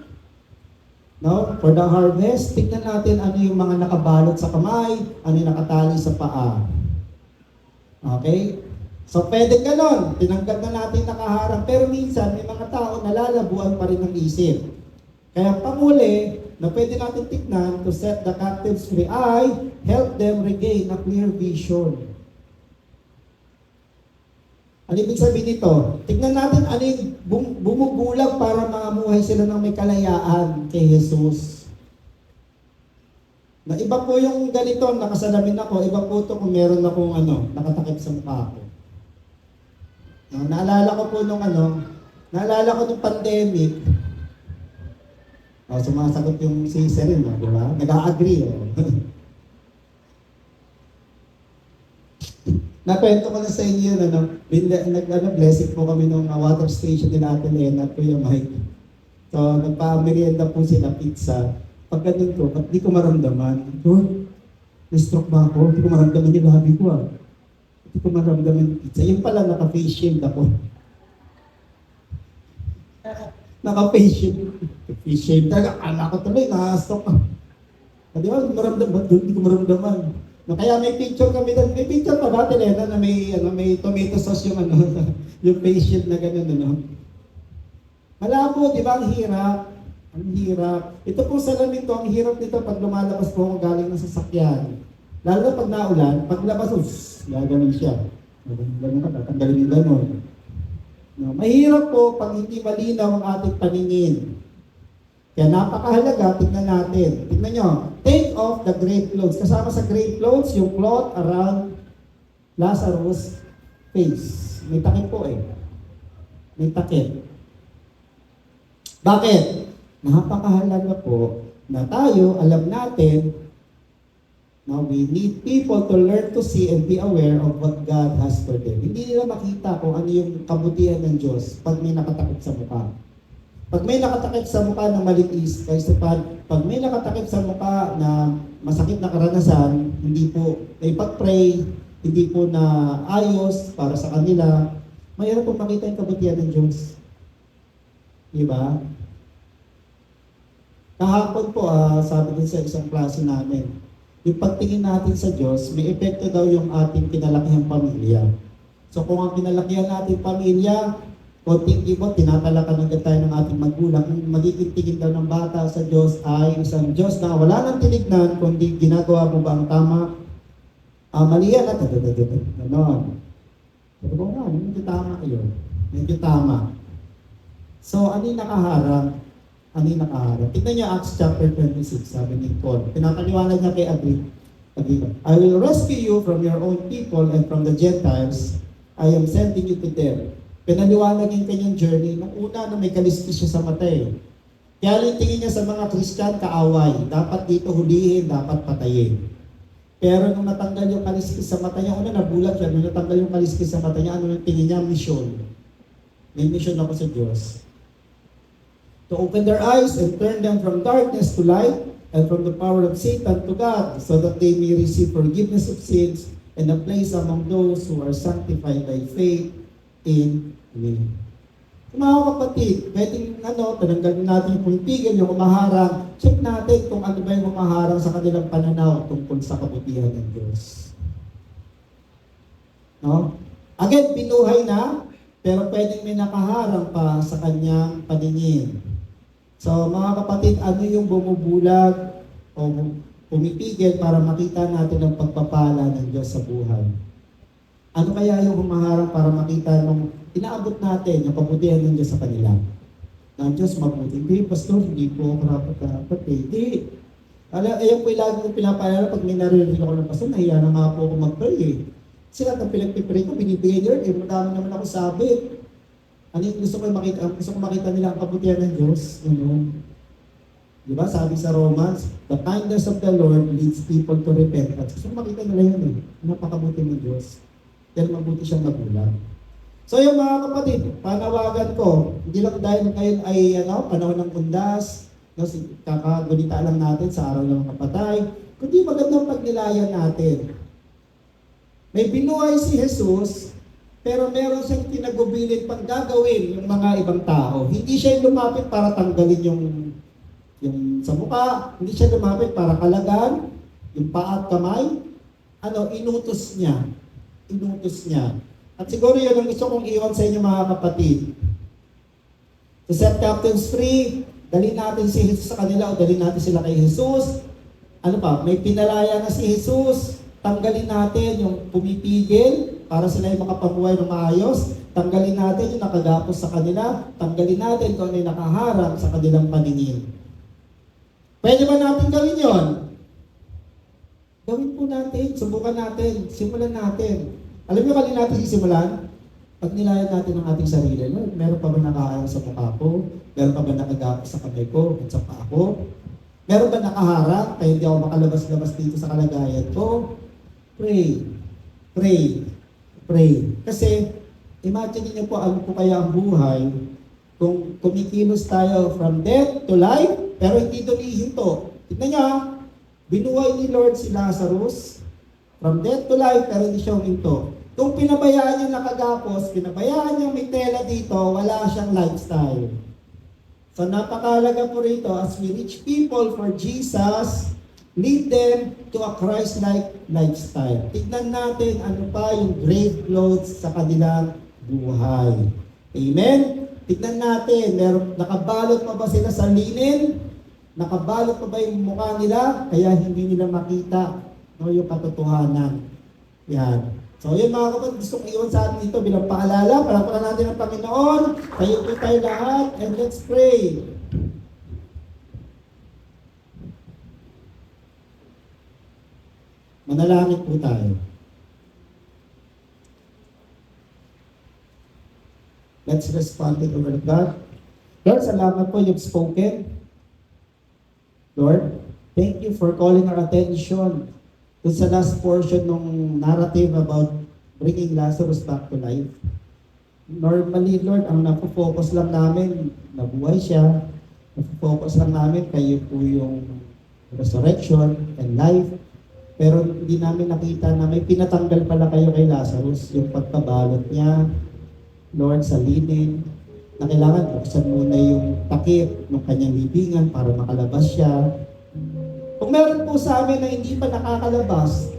for the harvest, tignan natin ano yung mga nakabalot sa kamay, ano yung nakatali sa paa. Okay? So, pwede ganon. Tinanggal na natin nakaharang. Pero minsan, may mga tao nalalabuan pa rin ng isip. Kaya panguli, na pwede natin tignan to set the captives free ay help them regain a clear vision. Ano ibig sabihin nito? Tignan natin ano yung bumubulag para mamuhay sila ng may kalayaan kay Jesus. Na iba po yung ganito, nakasalamin ako, iba po ito kung meron akong nakatakip sa mukha ko. Naalala ko po naalala ko nung pandemic, sumasagot yung si Serin, di ba? Nag-a-agree. Nakwento ko na sa inyo yun, blessing po kami nung water station din natin at Kuya Mike. So, nagpa-merienda po sila pizza. Pag ganun ko, ba't di ko maramdaman? Lord, na-stroke ba ako? Di ko maramdaman yung labi ko Di ko maramdaman yung pizza. Yung pala, naka-face shield ako. Naka-face shield. Face shield. Akala ko tuloy, na-stroke ako. Di ba, maramdaman? Di ko maramdaman. Kaya may picture kami doon. May picture pa ba, Lena, na may tomato sauce yung yung face shield na gano'n, Malabo, di ba? Ang hirap. Ang hirap. Ito po salamin to, ang hirap nito pag lumalabas po ako galing ng sasakyan. Lalo na pag naulan, paglabas, gaganon siya. Gano'n ka, tatanggalin yung gano'n. Mahirap po pag hindi malinaw ang ating paningin. Kaya napakahalaga, tignan natin. Tignan nyo, take off the grave clothes. Kasama sa grave clothes, yung cloth around Lazarus' face. May takip po May takip. Bakit? Napakahalaga po na tayo, alam natin, na we need people to learn to see and be aware of what God has for them. Hindi nila makita kung ano yung kabutihan ng Diyos pag may nakatakip sa mukha. Pag may nakatakip sa mukha ng malitis, pag may nakatakip sa mukha na masakit na karanasan, hindi po ipag-pray, hindi po na ayos para sa kanila, mayroon po makita yung kabutihan ng Diyos. Diba? Kahapon po, sabi din sa isang klase namin, yung pagtingin natin sa Diyos, may epekto daw yung ating pinalakihang pamilya. So kung ang pinalakihan natin pamilya, konting ibot, tinatalakan agad tayo ng ating magulang. Ang magiging tingin daw ng bata sa Diyos ay isang Diyos na wala nang tinignan, kundi ginagawa mo ba ang tama? Mali yan at gano'n. Sabi ko nga, medyo tama yun. Medyo tama. So, ano yung nakaharang? Ano yung nakaharang? Tignan niyo Acts chapter 26, sabi ni Paul. Pinapaliwanag niya kay Agrippa. I will rescue you from your own people and from the Gentiles. I am sending you to them. Pinaliwanag yung kanyang journey. Nung una na may kaliskis siya sa mata Kaya yung tingin niya sa mga Christian, kaaway. Dapat dito hulihin, dapat patayin. Pero nung natanggal yung kaliskis sa mata niya, una nabulat siya, nung natanggal yung kaliskis sa mata niya, ano yung tingin niya? Mission. May mission ako sa Diyos. To open their eyes and turn them from darkness to light and from the power of Satan to God, so that they may receive forgiveness of sins and a place among those who are sanctified by faith in me. Mga kapatid, pwedeng tananggalin natin yung pumipigil, yung umaharang. Check natin kung ano ba yung umaharang sa kanilang pananaw tungkol sa kabutihan ng Diyos. No? Again, binuhay na, pero pwedeng may nakaharang pa sa kanyang paningin. So mga kapatid, ano yung bumubulag o pumipigil para makita natin ang pagpapala ng Diyos sa buhay? Ano kaya yung humaharang para makita nung inaabot natin yung kabutihan ng Diyos sa kanila? Na ang Diyos mabuti. Hindi, Pastor, hindi po karapat-karapat eh. Hindi. Ayun po yung lagi kong pinapaalala pag may naririnig ako ng Pastor, nahiya na nga po ako mag-pray eh. Kasi lahat ng pinagpipray ko, binibigay nila eh. Madami naman ako sabit. Ano yung gusto ko makita? Gusto ko makita nila ang kabutihan ng Diyos. Diba? Sabi sa Romans, the kindness of the Lord leads people to repent. At gusto ko makita nila yun eh. Napakabuti ng Diyos. Dahil mabuti siyang magulang. So yung mga kapatid, panawagan ko, hindi lang dahil ngayon ay panahon ng undas, kakagunita lang natin sa araw ng mga patay, kundi magandang pagnilayan natin. May binuhay si Jesus, pero meron siyang tinagubilin pang gagawin yung mga ibang tao. Hindi siya lumapit para tanggalin yung sa mukha, hindi siya lumapit para kalagan, yung paa at kamay. Inutos niya. Inutos niya. At siguro yun ang gusto kong iwan sa inyo mga kapatid. To set captives free, dalhin natin si Jesus sa kanila o dalhin natin sila kay Jesus. May pinalaya na si Jesus. Tanggalin natin yung pumipigil para sila ay makapabuhay ng maayos. Tanggalin natin yung nakagapos sa kanila. Tanggalin natin kung ano yung nakaharang sa kanilang paningin. Pwede ba natin gawin yon? Gawin po natin, subukan natin, simulan natin. Alam niyo kung natin sisimulan? Pag nilayan natin ang ating sarili, meron pa ba nakaharang sa mukha ko? Meron pa ba nakagapos sa kamay ko at sa paa ko? Meron ba nakaharang kaya hindi ako makalabas-labas dito sa kalagayan ko? Pray. Pray. Pray. Kasi, imagine niyo po ano po kaya ang buhay kung kumikilos tayo from death to life, pero hindi doon ihinto. Tignan niyo, binuhay ni Lord si Lazarus from death to life, pero hindi siya huminto. Kung pinabayaan niya nakagapos, pinabayaan niya may tela dito, wala siyang lifestyle. So napakalaga po rito, as we reach people for Jesus, lead them to a Christ-like lifestyle. Tignan natin ano pa yung grave clothes sa kanilang buhay. Amen? Tignan natin, nakabalot pa ba sila sa linen? Nakabalot pa ba yung mukha nila? Kaya hindi nila makita yung katotohanan. Yan. So yun mga kapatid, gusto kong iwan sa atin dito bilang paalala. Palapalan natin ang Panginoon. Tayo po tayo lahat and let's pray. Manalangin po tayo. Let's respond to the word of God. Lord, salamat po you've spoken. Lord, thank you for calling our attention to sa last portion ng narrative about bringing Lazarus back to life. Normally, Lord, ang napofocus lang namin, nabuhay siya. Napofocus lang namin kayo po yung resurrection and life. Pero hindi namin nakita na may pinatanggal pala kayo kay Lazarus, yung pagkabalot niya, Lord, sa linin, na kailangan buksan muna yung takip ng kanyang libingan para makalabas siya. Kung meron po sa amin na hindi pa nakakalabas,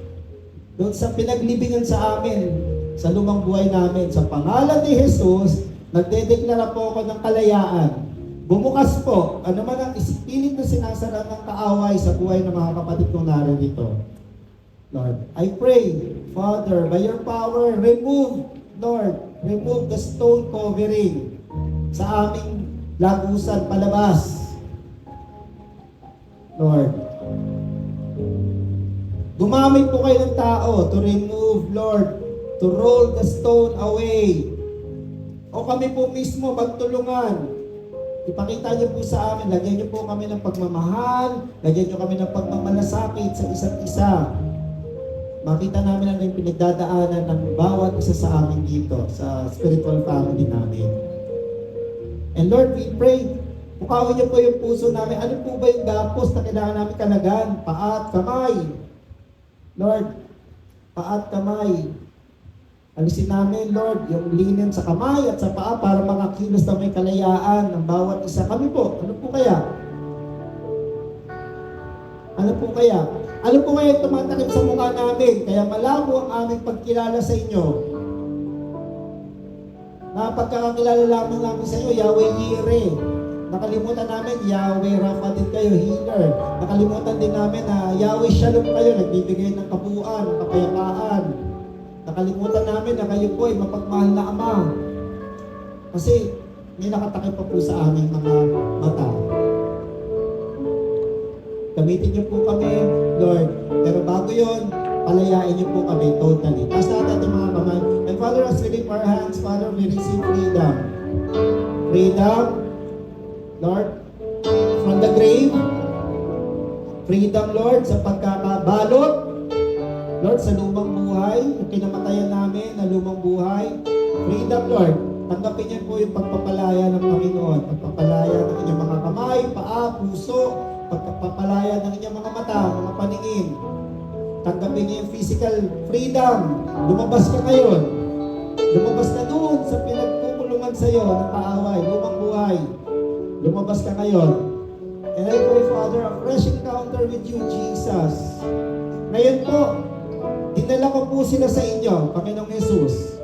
doon sa pinaglibingan sa amin, sa lumang buhay namin, sa pangalan ni Jesus, nagdedeklara po ako ng kalayaan. Bumukas po, ano man ang ispilit na sinasara ng kaaway sa buhay ng mga kapatid kong narito. Lord, I pray, Father, by your power, remove the stone covering sa aming lagusan palabas. Lord, gumamit po kayo ng tao to remove, Lord, to roll the stone away. O kami po mismo magtulungan Ipakita niyo po sa amin, lagyan niyo po kami ng pagmamahal, lagyan niyo kami ng pagmamalasakit sa isa't isa. Makita namin ang yung pinagdadaanan ng bawat isa sa amin dito, sa spiritual family namin. And Lord, we pray, bukawin niyo po yung puso namin. Ano po ba yung gapos na kailangan namin kalagan? Paa at kamay. Lord, paa at kamay. Alisin namin, Lord, yung linen sa kamay at sa paa para makakilos na may kalayaan ng bawat isa. Kami po, ano po kaya? Ano po kaya? Ano po kaya tumatakip sa mukha namin? Kaya malabo ang aming pagkilala sa inyo. Napagkakakilala lamang namin sa inyo, Yahweh Yireh. Nakalimutan namin, Yahweh Rapha din kayo, healer. Nakalimutan din namin na Yahweh Shalom kayo, nagbibigay ng kabuuan, ng kapayapaan. Nakalimutan namin na kayo po ay mapagmahal na Ama. Kasi may nakatakip pa po sa aming mga mata. Gamitin niyo po kami, Lord. Pero bago yun, palayain niyo po kami totally. Taas natin ating mga kamay. And Father, as we lift our hands, Father, we receive freedom. Freedom, Lord, from the grave. Freedom, Lord, sa pagkakabalot. Lord, sa lumang buhay, yung kinamatayan namin na lumang buhay. Freedom, Lord. Tanggapin niyo po yung pagpapalaya ng Panginoon. Pagpapalaya ng inyong mga kamay, paa, puso, pagpapalaya ng inyong mga mata, mga paningin. Tanggapin niyo yung physical freedom. Lumabas ka ngayon. Lumabas ka doon sa pinagkukulungan sa iyo ng kaaway, lumang buhay. Lumabas ka ngayon. And I pray, Father, a fresh encounter with you, Jesus. Ngayon po, dinala ko po sila sa inyo, Panginoong Jesus.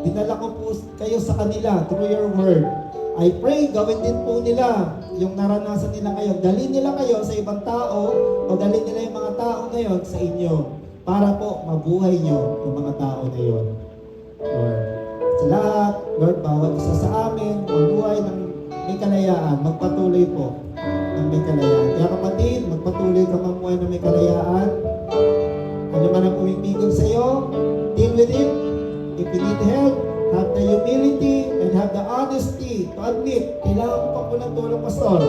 Dinala ko po kayo sa kanila through your word. I pray, gawin din po nila yung naranasan nila ngayon. Dalhin nila kayo sa ibang tao o dalhin nila yung mga tao ngayon sa inyo para po mabuhay nyo yung mga tao na yun. Lord, sa lahat, Lord, bawat isa sa amin, mabuhay ng may kalayaan, magpatuloy po ng may kalayaan. Kaya kapatid, magpatuloy ka mamuhay ng may kalayaan. Ano man ang pumipigil sa iyo, deal with it. If you need help, have the humility and have the honesty to admit, kailangan ko pa po ng tulong, Pastor.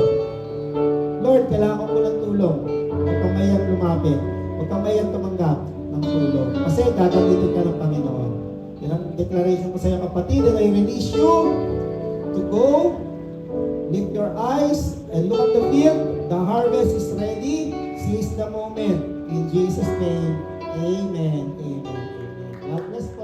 Lord, kailangan ko po ng tulong. Huwag kang mayang lumapit. Huwag kang mayang tumanggap ng tulong. Kasi gagamitin ka ng Panginoon. Yan ang declaration ko sa iyo, kapatid, and I release you to go, lift your eyes, and look at the field. The harvest is ready. Seize the moment. In Jesus' name, amen. Amen. Amen. God bless.